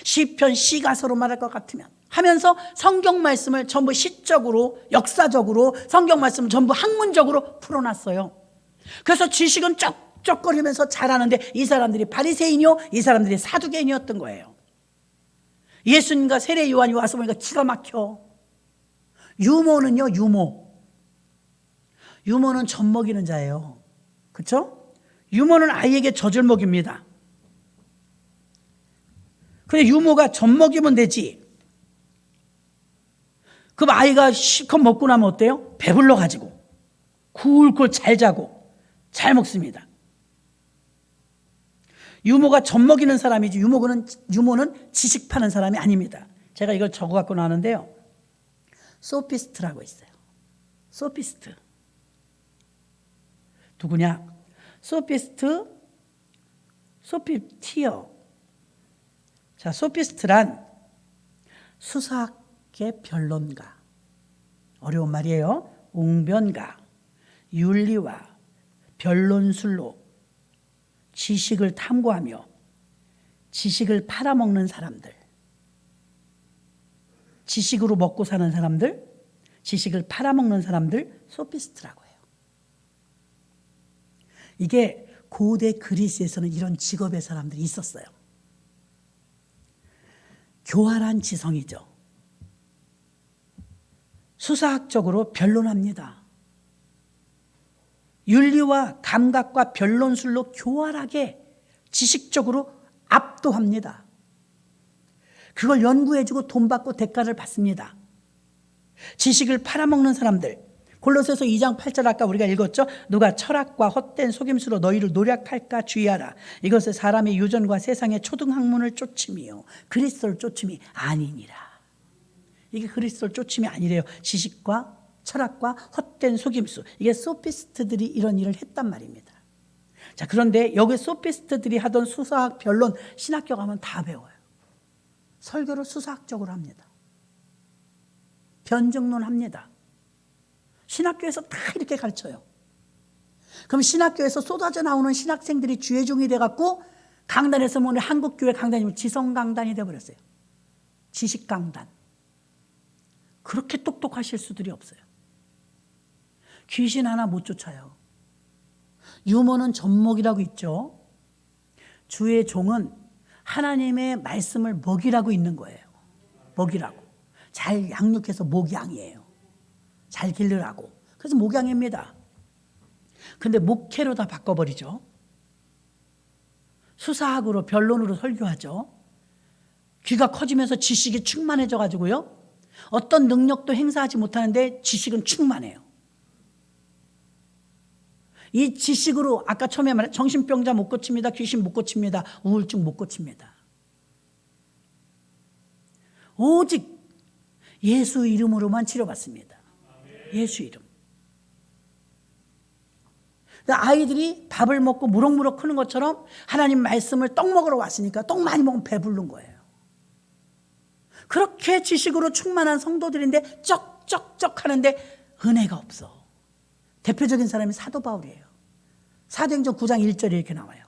시편 시가서로 말할 것 같으면 하면서 성경 말씀을 전부 시적으로 역사적으로 성경 말씀을 전부 학문적으로 풀어놨어요. 그래서 지식은 쩍쩍거리면서 잘하는데 이 사람들이 바리새인이요 이 사람들이 사두개인이었던 거예요. 예수님과 세례 요한이 와서 보니까 기가 막혀. 유모는요 유모는 젖 먹이는 자예요. 그렇죠? 유모는 아이에게 젖을 먹입니다. 근데 유모가 젖 먹이면 되지. 그럼 아이가 실컷 먹고 나면 어때요? 배불러가지고 굴굴 잘 자고 잘 먹습니다. 유모가 젖 먹이는 사람이지 유모는 지식 파는 사람이 아닙니다. 제가 이걸 적어 갖고 나왔는데요. 소피스트라고 있어요. 소피스트. 누구냐? 소피티어. 자, 소피스트란 수사학의 변론가. 어려운 말이에요. 웅변가. 윤리와 변론술로 지식을 탐구하며 지식을 팔아먹는 사람들, 지식으로 먹고 사는 사람들, 지식을 팔아먹는 사람들 소피스트라고 해요. 이게 고대 그리스에서는 이런 직업의 사람들이 있었어요. 교활한 지성이죠. 수사학적으로 변론합니다. 윤리와 감각과 변론술로 교활하게 지식적으로 압도합니다. 그걸 연구해주고 돈 받고 대가를 받습니다. 지식을 팔아먹는 사람들. 골로새서 2장 8절 아까 우리가 읽었죠. 누가 철학과 헛된 속임수로 너희를 노력할까 주의하라. 이것은 사람의 유전과 세상의 초등학문을 쫓음이요 그리스도를 쫓음이 아니니라. 이게 그리스도를 쫓음이 아니래요. 지식과 철학과 헛된 속임수. 이게 소피스트들이 이런 일을 했단 말입니다. 자, 그런데 여기 소피스트들이 하던 수사학 변론 신학교 가면 다 배워요. 설교를 수사학적으로 합니다. 변증론 합니다. 신학교에서 다 이렇게 가르쳐요. 그럼 신학교에서 쏟아져 나오는 신학생들이 주의종이 돼갖고 강단에서 오늘 한국교회 강단이면 지성강단이 돼버렸어요. 지식강단. 그렇게 똑똑하실 수들이 없어요. 귀신 하나 못 쫓아요. 유머는 젖먹이라고 있죠. 주의 종은 하나님의 말씀을 먹이라고 있는 거예요. 먹이라고. 잘 양육해서 목양이에요. 잘 기르라고. 그래서 목양입니다. 근데 목회로 다 바꿔버리죠. 수사학으로 변론으로 설교하죠. 귀가 커지면서 지식이 충만해져 가지고요. 어떤 능력도 행사하지 못하는데 지식은 충만해요. 이 지식으로 아까 처음에 말한 정신병자 못 고칩니다. 귀신 못 고칩니다. 우울증 못 고칩니다. 오직 예수 이름으로만 치료받습니다. 예수 이름. 아이들이 밥을 먹고 무럭무럭 크는 것처럼 하나님 말씀을 떡 먹으러 왔으니까 떡 많이 먹으면 배부른 거예요. 그렇게 지식으로 충만한 성도들인데 쩍쩍쩍 하는데 은혜가 없어. 대표적인 사람이 사도 바울이에요. 사도행전 9장 1절에 이렇게 나와요.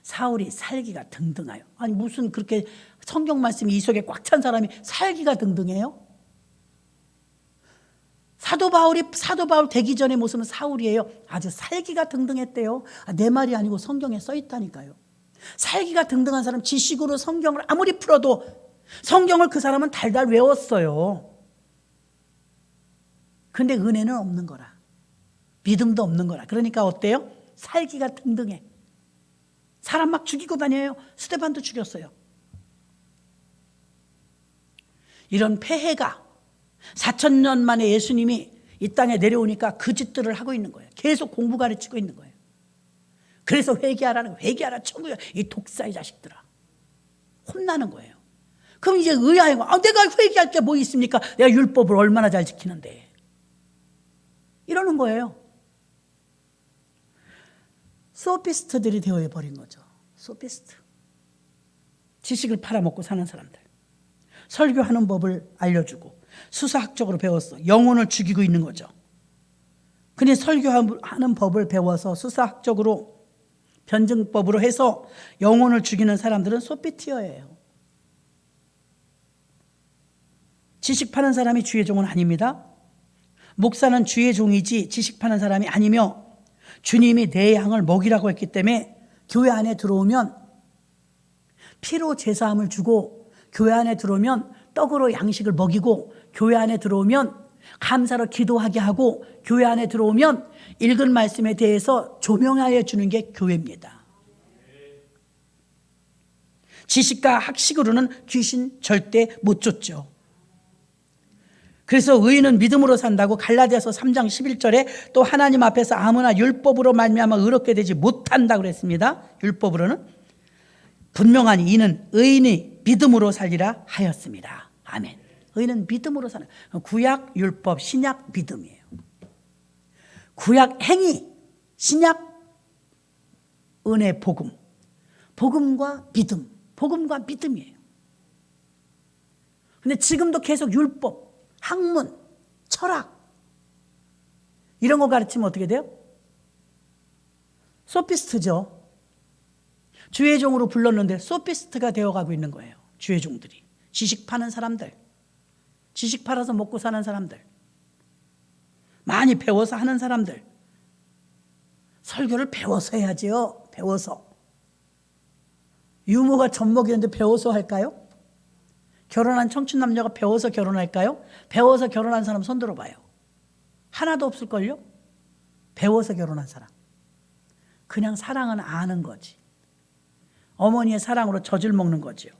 사울이 살기가 등등하여. 아니 무슨 그렇게 성경 말씀이 이 속에 꽉 찬 사람이 살기가 등등해요? 사도 바울 되기 전의 모습은 사울이에요. 아주 살기가 등등했대요. 내 말이 아니고 성경에 써 있다니까요. 살기가 등등한 사람, 지식으로 성경을 아무리 풀어도 성경을 그 사람은 달달 외웠어요. 근데 은혜는 없는 거라. 믿음도 없는 거라. 그러니까 어때요? 살기가 등등해. 사람 막 죽이고 다녀요. 스데반도 죽였어요. 이런 폐해가 4,000년 만에 예수님이 이 땅에 내려오니까 그 짓들을 하고 있는 거예요. 계속 공부 가르치고 있는 거예요. 그래서 회개하라는 거예요. 회개하라 천국이야. 이 독사의 자식들아. 혼나는 거예요. 그럼 이제 의아해요. 내가 회개할 게 뭐 있습니까? 내가 율법을 얼마나 잘 지키는데. 이러는 거예요. 소피스트들이 되어버린 거죠. 소피스트. 지식을 팔아먹고 사는 사람들. 설교하는 법을 알려주고 수사학적으로 배웠어. 영혼을 죽이고 있는 거죠. 근데 설교하는 법을 배워서 수사학적으로 변증법으로 해서 영혼을 죽이는 사람들은 소피티어예요. 지식 파는 사람이 주의 종은 아닙니다. 목사는 주의 종이지 지식 파는 사람이 아니며 주님이 내 양을 먹이라고 했기 때문에 교회 안에 들어오면 피로 제사함을 주고 교회 안에 들어오면 떡으로 양식을 먹이고 교회 안에 들어오면 감사로 기도하게 하고 교회 안에 들어오면 읽은 말씀에 대해서 조명하여 주는 게 교회입니다. 지식과 학식으로는 귀신 절대 못 쫓죠. 그래서 의인은 믿음으로 산다고 갈라디아서 3장 11절에 또 하나님 앞에서 아무나 율법으로 말미암아 의롭게 되지 못한다고 그랬습니다. 율법으로는 분명하니 이는 의인이 믿음으로 살리라 하였습니다. 아멘. 의인은 믿음으로 사는, 구약 율법, 신약 믿음이에요. 구약 행위, 신약 은혜 복음, 복음과 믿음, 복음과 믿음이에요. 근데 지금도 계속 율법, 학문, 철학 이런 거 가르치면 어떻게 돼요? 소피스트죠. 주의 종으로 불렀는데 소피스트가 되어가고 있는 거예요. 주의 종들이. 지식 파는 사람들, 지식 팔아서 먹고 사는 사람들, 많이 배워서 하는 사람들. 설교를 배워서 해야지요. 배워서. 유머가 젖먹이는데 배워서 할까요? 결혼한 청춘 남녀가 배워서 결혼할까요? 배워서 결혼한 사람 손 들어봐요. 하나도 없을걸요? 배워서 결혼한 사람. 그냥 사랑은 아는 거지. 어머니의 사랑으로 젖을 먹는 거죠.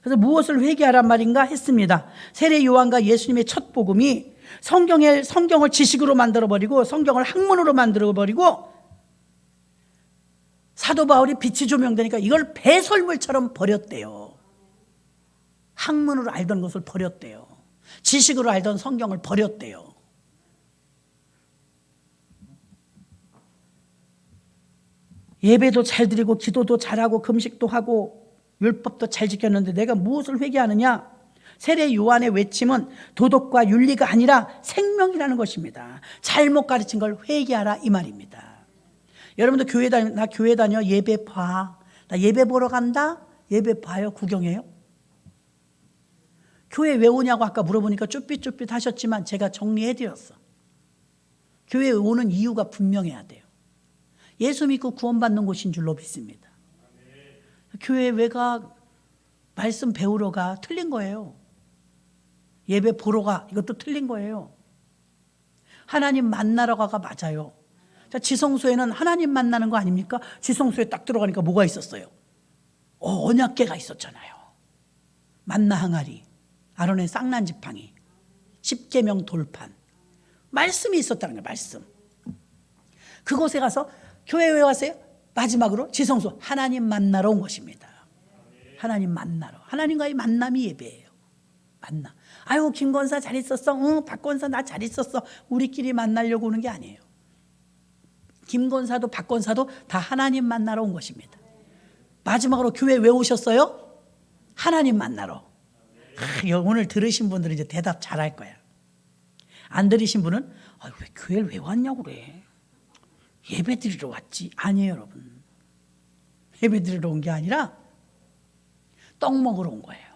그래서 무엇을 회개하란 말인가 했습니다. 세례 요한과 예수님의 첫 복음이 성경을 지식으로 만들어버리고 성경을 학문으로 만들어버리고 사도 바울이 빛이 조명되니까 이걸 배설물처럼 버렸대요. 학문으로 알던 것을 버렸대요. 지식으로 알던 성경을 버렸대요. 예배도 잘 드리고 기도도 잘하고 금식도 하고 율법도 잘 지켰는데 내가 무엇을 회개하느냐? 세례 요한의 외침은 도덕과 윤리가 아니라 생명이라는 것입니다. 잘못 가르친 걸 회개하라 이 말입니다. 여러분도 나 교회 다녀 예배 봐. 나 예배 보러 간다. 예배 봐요. 구경해요. 교회 왜 오냐고 아까 물어보니까 쭈삣쭈삣 하셨지만 제가 정리해드렸어. 교회에 오는 이유가 분명해야 돼요. 예수 믿고 구원받는 곳인 줄로 믿습니다. 교회에 왜 가? 말씀 배우러 가? 틀린 거예요. 예배 보러 가? 이것도 틀린 거예요. 하나님 만나러 가가 맞아요. 자, 지성소에는 하나님 만나는 거 아닙니까? 지성소에 딱 들어가니까 뭐가 있었어요? 언약궤가 있었잖아요. 만나 항아리, 아론의 쌍난 지팡이, 십계명 돌판, 말씀이 있었다는 거예요. 말씀. 그곳에 가서 교회 왜 왔어요? 마지막으로 지성소 하나님 만나러 온 것입니다. 하나님 만나러. 하나님과의 만남이 예배예요. 만나. 아유 김 권사 잘 있었어? 응, 박 권사 나 잘 있었어. 우리끼리 만나려고 오는 게 아니에요. 김 권사도 박 권사도 다 하나님 만나러 온 것입니다. 마지막으로 교회 왜 오셨어요? 하나님 만나러. 오늘 들으신 분들은 이제 대답 잘할 거야. 안 들으신 분은 왜 교회를 왜 왔냐고 그래. 예배 드리러 왔지. 아니에요 여러분. 예배 드리러 온 게 아니라 떡 먹으러 온 거예요.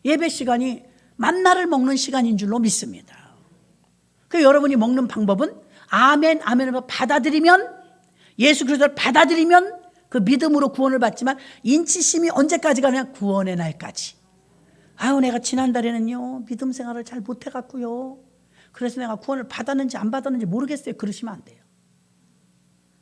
예배 시간이 만나를 먹는 시간인 줄로 믿습니다. 그 여러분이 먹는 방법은 아멘 아멘으로 받아들이면, 예수 그리스도를 받아들이면 그 믿음으로 구원을 받지만 인치심이 언제까지 가냐? 구원의 날까지. 아유 내가 지난달에는요 믿음 생활을 잘 못해갖고요 그래서 내가 구원을 받았는지 안 받았는지 모르겠어요. 그러시면 안 돼요.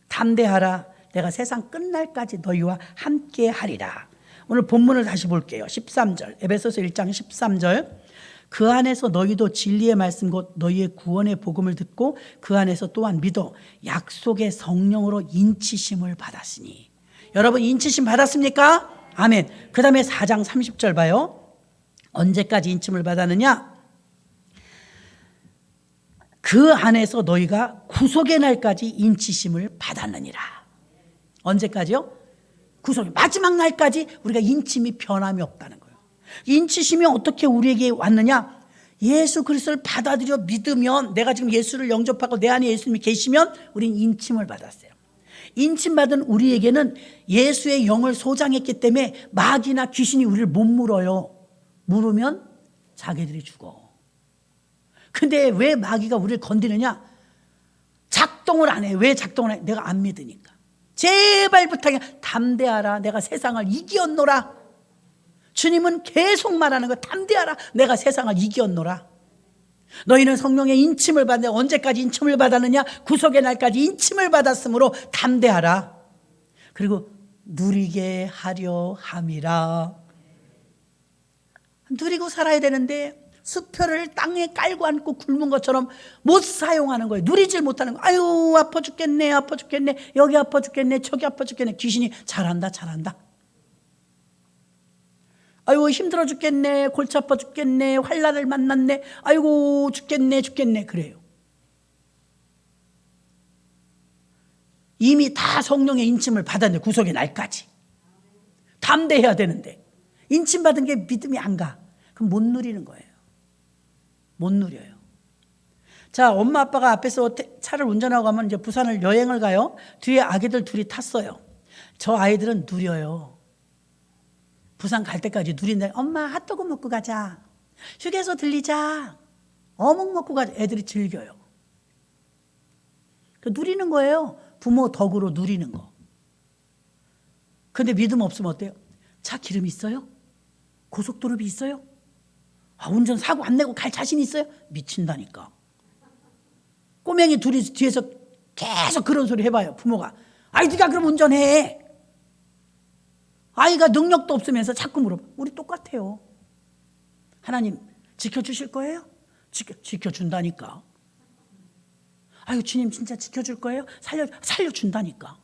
담대하라. 내가 세상 끝날까지 너희와 함께 하리라. 오늘 본문을 다시 볼게요. 13절, 에베소서 1장 13절. 그 안에서 너희도 진리의 말씀 곧 너희의 구원의 복음을 듣고 그 안에서 또한 믿어 약속의 성령으로 인치심을 받았으니. 여러분 인치심 받았습니까? 아멘. 그 다음에 4장 30절 봐요. 언제까지 인침을 받았느냐? 그 안에서 너희가 구속의 날까지 인치심을 받았느니라. 언제까지요? 구속의 마지막 날까지 우리가 인침이 변함이 없다는 거예요. 인치심이 어떻게 우리에게 왔느냐? 예수 그리스도를 받아들여 믿으면, 내가 지금 예수를 영접하고 내 안에 예수님이 계시면 우리는 인침을 받았어요. 인침받은 우리에게는 예수의 영을 소장했기 때문에 마귀나 귀신이 우리를 못 물어요. 물으면 자기들이 죽어. 근데 왜 마귀가 우리를 건드느냐? 작동을 안 해. 왜 작동을 안 해? 내가 안 믿으니까. 제발 부탁해. 담대하라. 내가 세상을 이기었노라. 주님은 계속 말하는 거, 담대하라. 내가 세상을 이기었노라. 너희는 성령의 인침을 받는데 언제까지 인침을 받았느냐? 구속의 날까지 인침을 받았으므로 담대하라. 그리고 누리게 하려 함이라. 누리고 살아야 되는데 수표를 땅에 깔고 앉고 굶은 것처럼 못 사용하는 거예요. 누리질 못하는 거예요. 아유 아파 죽겠네, 아파 죽겠네, 여기 아파 죽겠네, 저기 아파 죽겠네. 귀신이 잘한다, 잘한다. 아이고 힘들어 죽겠네, 골치 아파 죽겠네, 환난을 만났네, 아이고 죽겠네, 죽겠네. 그래요. 이미 다 성령의 인침을 받았는데 구속의 날까지 담대해야 되는데 인침 받은 게 믿음이 안 가. 그럼 못 누리는 거예요. 못 누려요. 자, 엄마 아빠가 앞에서 차를 운전하고 가면 이제 부산을 여행을 가요. 뒤에 아기들 둘이 탔어요. 저 아이들은 누려요. 부산 갈 때까지 누린다. 엄마 핫도그 먹고 가자. 휴게소 들리자. 어묵 먹고 가자. 애들이 즐겨요. 누리는 거예요. 부모 덕으로 누리는 거. 근데 믿음 없으면 어때요? 차 기름 있어요? 고속도로비 있어요? 아, 운전 사고 안 내고 갈 자신 있어요? 미친다니까. 꼬맹이 둘이 뒤에서 계속 그런 소리 해봐요. 부모가. 아이 네가 그럼 운전해. 아이가 능력도 없으면서 자꾸 물어봐. 우리 똑같아요. 하나님 지켜주실 거예요? 지켜준다니까. 아유 주님 진짜 지켜줄 거예요? 살려준다니까.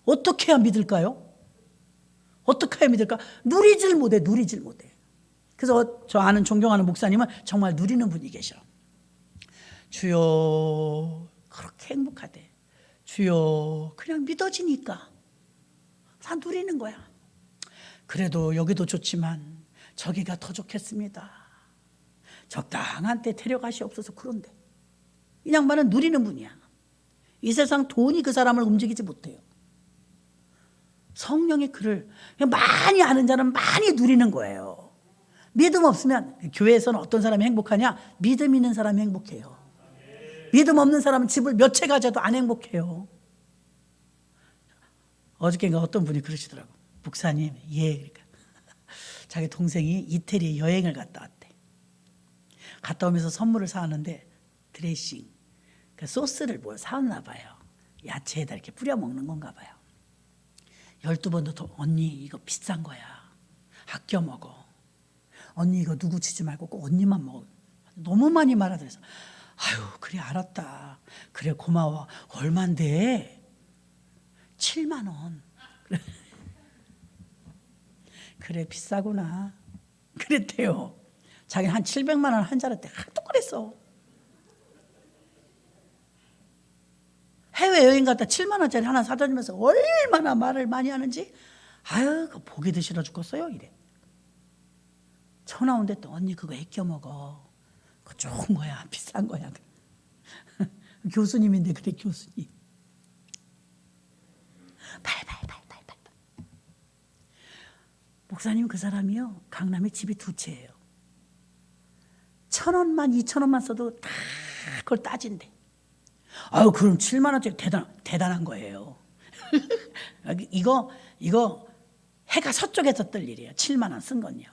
어떻게 해야 믿을까요? 어떻게 해야 믿을까? 누리질 못해. 그래서 저 아는 존경하는 목사님은 정말 누리는 분이 계셔. 주여 그렇게 행복하대. 주여 그냥 믿어지니까 다 누리는 거야. 그래도 여기도 좋지만 저기가 더 좋겠습니다. 적당한 때 데려가시옵소서. 그런데 이 양반은 누리는 분이야. 이 세상 돈이 그 사람을 움직이지 못해요. 성령의 그를 많이 아는 자는 많이 누리는 거예요. 믿음 없으면, 교회에서는 어떤 사람이 행복하냐? 믿음 있는 사람이 행복해요. 믿음 없는 사람은 집을 몇 채 가져도 안 행복해요. 어저께인가 어떤 분이 그러시더라고. 목사님, 예. 그러니까 자기 동생이 이태리에 여행을 갔다 왔대. 갔다 오면서 선물을 사왔는데 드레싱, 그 소스를 뭘 사왔나 봐요. 야채에다 이렇게 뿌려 먹는 건가 봐요. 12번도 더, 언니 이거 비싼 거야. 아껴 먹어. 언니 이거 누구 주지 말고 꼭 언니만 먹어. 너무 많이 말하더래서 아유 그래 알았다. 그래 고마워. 얼만데? 7만 원. 그래 비싸구나. 그랬대요. 자기는 한 700만 원 한 줄 알았대. 또 그랬어. 해외여행 갔다 7만 원짜리 하나 사다 주면서 얼마나 말을 많이 하는지. 아유 그거 보기 드시러 죽겠어요 이래. 전화 온대. 또 언니 그거 아껴 먹어. 그거 좋은 거야. 비싼 거야. 교수님인데 그래 교수님. 팔팔팔팔팔. 목사님 그 사람이요. 강남에 집이 2채예요. 1,000원만 2,000원만 써도 다 그걸 따진대. 아유 그럼 7만 원짜리 대단한 거예요. 이거 해가 서쪽에서 뜰 일이에요. 7만 원 쓴 건요.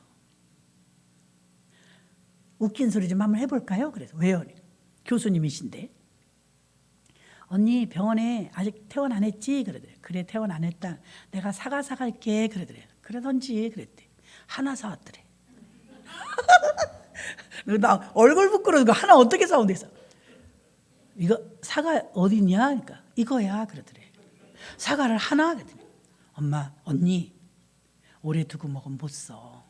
웃긴 소리 좀 한번 해볼까요? 그래서 왜요? 교수님이신데 언니 병원에 아직 퇴원 안 했지? 그러더래. 그래 퇴원 안 했다. 내가 사과 사갈게. 그러더래. 그러던지 그랬대. 하나 사왔더래. 나 얼굴 부끄러워. 하나 어떻게 사온대? 해서 이거 사과 어디냐? 그러니까 이거야. 그러더래. 사과를 하나? 그랬더니 엄마 언니 오래 두고 먹으면 못 써.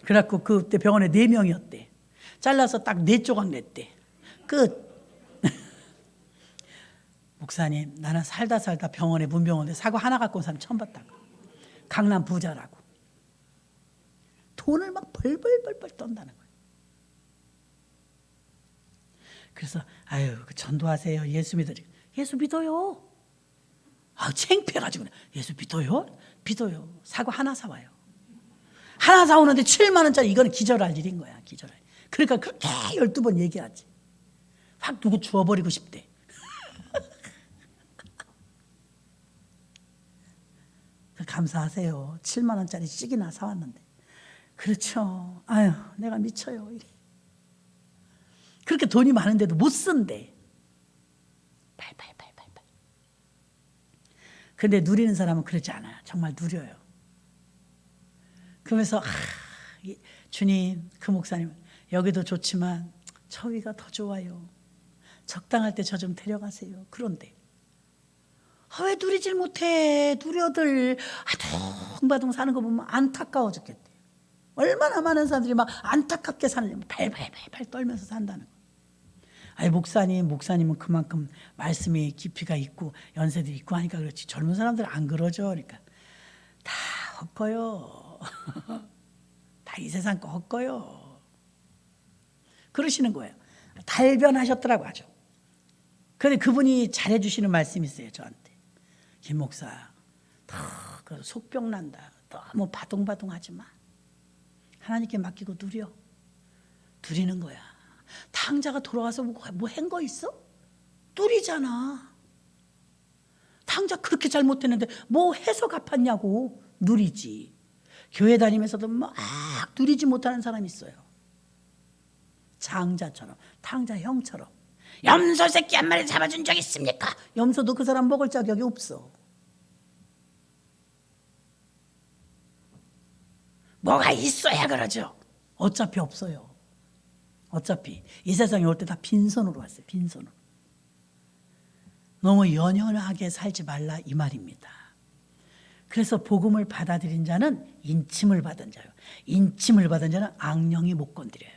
그래갖고 그때 병원에 4명이었대. 잘라서 딱 4조각 냈대. 끝. 목사님 나는 살다 병원에 문병원에 사과 하나 갖고 온 사람 처음 봤다고. 강남 부자라고. 돈을 막 벌벌벌벌 떤다는 거예요. 그래서 아유 전도하세요. 예수 믿어요. 예수 믿어요. 아 창피해가지고 예수 믿어요? 믿어요. 사과 하나 사와요. 하나 사오는데 7만 원짜리. 이거는 기절할 일인 거야. 기절할. 그러니까 그렇게 12번 얘기하지. 확 누구 주워버리고 싶대. 감사하세요. 7만 원짜리 씩이나 사왔는데. 그렇죠. 아유 내가 미쳐요. 이래. 그렇게 돈이 많은데도 못 쓴대. 팔팔팔팔팔. 근데 누리는 사람은 그러지 않아요. 정말 누려요. 그러면서 주님 그 목사님 여기도 좋지만 저기가 더 좋아요. 적당할 때 저 좀 데려가세요. 그런데 왜 누리질 못해. 누려들 아둥바둥 사는 거 보면 안타까워 죽겠대. 얼마나 많은 사람들이 막 안타깝게 사는 발발발발 떨면서 산다는 거. 아니 목사님은 그만큼 말씀이 깊이가 있고 연세도 있고 하니까 그렇지. 젊은 사람들은 안 그러죠. 그러니까 다 헛거요. 다 이 세상 거 헛거요. 그러시는 거예요. 달변하셨더라고 아주. 그런데 그분이 잘해주시는 말씀이 있어요. 저한테. 김 목사 더 속병 난다. 너무 바둥바둥하지 마. 하나님께 맡기고 누려. 누리는 거야. 탕자가 돌아와서 뭐 한 거 있어? 누리잖아. 탕자 그렇게 잘못했는데 뭐 해서 갚았냐고. 누리지. 교회 다니면서도 막 누리지 못하는 사람이 있어요. 장자처럼 탕자 형처럼. 염소 새끼 한 마리 잡아준 적 있습니까? 염소도 그 사람 먹을 자격이 없어. 뭐가 있어야 그러죠. 어차피 없어요. 어차피 이 세상에 올 때 다 빈손으로 왔어요. 빈손으로. 너무 연연하게 살지 말라 이 말입니다. 그래서 복음을 받아들인 자는 인침을 받은 자요. 인침을 받은 자는 악령이 못 건드려요.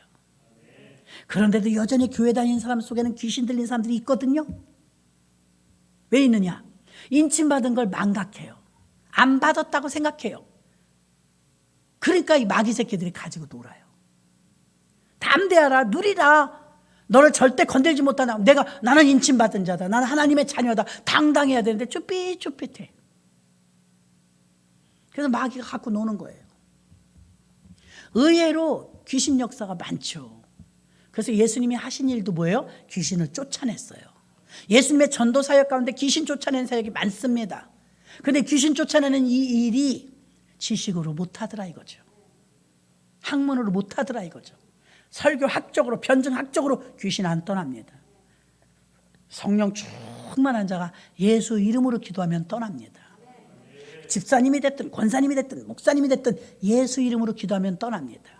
그런데도 여전히 교회 다니는 사람 속에는 귀신 들린 사람들이 있거든요. 왜 있느냐? 인침 받은 걸 망각해요. 안 받았다고 생각해요. 그러니까 이 마귀 새끼들이 가지고 놀아요. 담대하라, 누리라. 너를 절대 건들지 못하나. 나는 인침받은 자다. 나는 하나님의 자녀다. 당당해야 되는데 쭈삣쭈삣해. 그래서 마귀가 갖고 노는 거예요. 의외로 귀신 역사가 많죠. 그래서 예수님이 하신 일도 뭐예요? 귀신을 쫓아냈어요. 예수님의 전도 사역 가운데 귀신 쫓아내는 사역이 많습니다. 그런데 귀신 쫓아내는 이 일이 지식으로 못하더라 이거죠. 학문으로 못하더라 이거죠. 설교학적으로 변증학적으로 귀신 안 떠납니다. 성령 충만한 자가 예수 이름으로 기도하면 떠납니다. 집사님이 됐든 권사님이 됐든 목사님이 됐든 예수 이름으로 기도하면 떠납니다.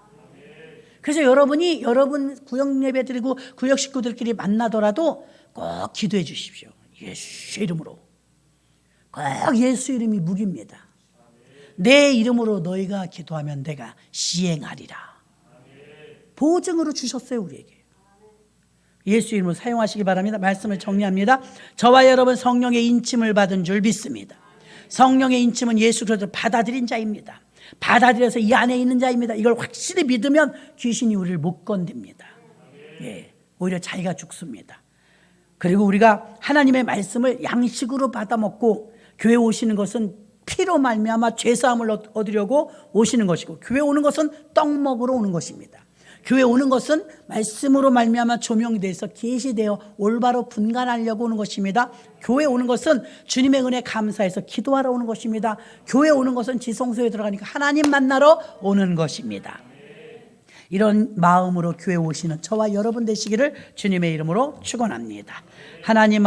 그래서 여러분이 여러분 구역 예배 드리고 구역 식구들끼리 만나더라도 꼭 기도해 주십시오. 예수 이름으로. 꼭 예수 이름이 무기입니다. 내 이름으로 너희가 기도하면 내가 시행하리라. 보증으로 주셨어요 우리에게. 예수 이름으로 사용하시기 바랍니다. 말씀을 정리합니다. 저와 여러분 성령의 인침을 받은 줄 믿습니다. 성령의 인침은 예수 그리스도를 받아들인 자입니다. 받아들여서 이 안에 있는 자입니다. 이걸 확실히 믿으면 귀신이 우리를 못 건듭니다. 예, 오히려 자기가 죽습니다. 그리고 우리가 하나님의 말씀을 양식으로 받아 먹고 교회 오시는 것은 피로 말미암아 죄사함을 얻으려고 오시는 것이고 교회 오는 것은 떡 먹으러 오는 것입니다. 교회 오는 것은 말씀으로 말미암아 조명이 돼서 계시되어 올바로 분간하려고 오는 것입니다. 교회 오는 것은 주님의 은혜 감사해서 기도하러 오는 것입니다. 교회 오는 것은 지성소에 들어가니까 하나님 만나러 오는 것입니다. 이런 마음으로 교회 오시는 저와 여러분 되시기를 주님의 이름으로 축원합니다. 하나님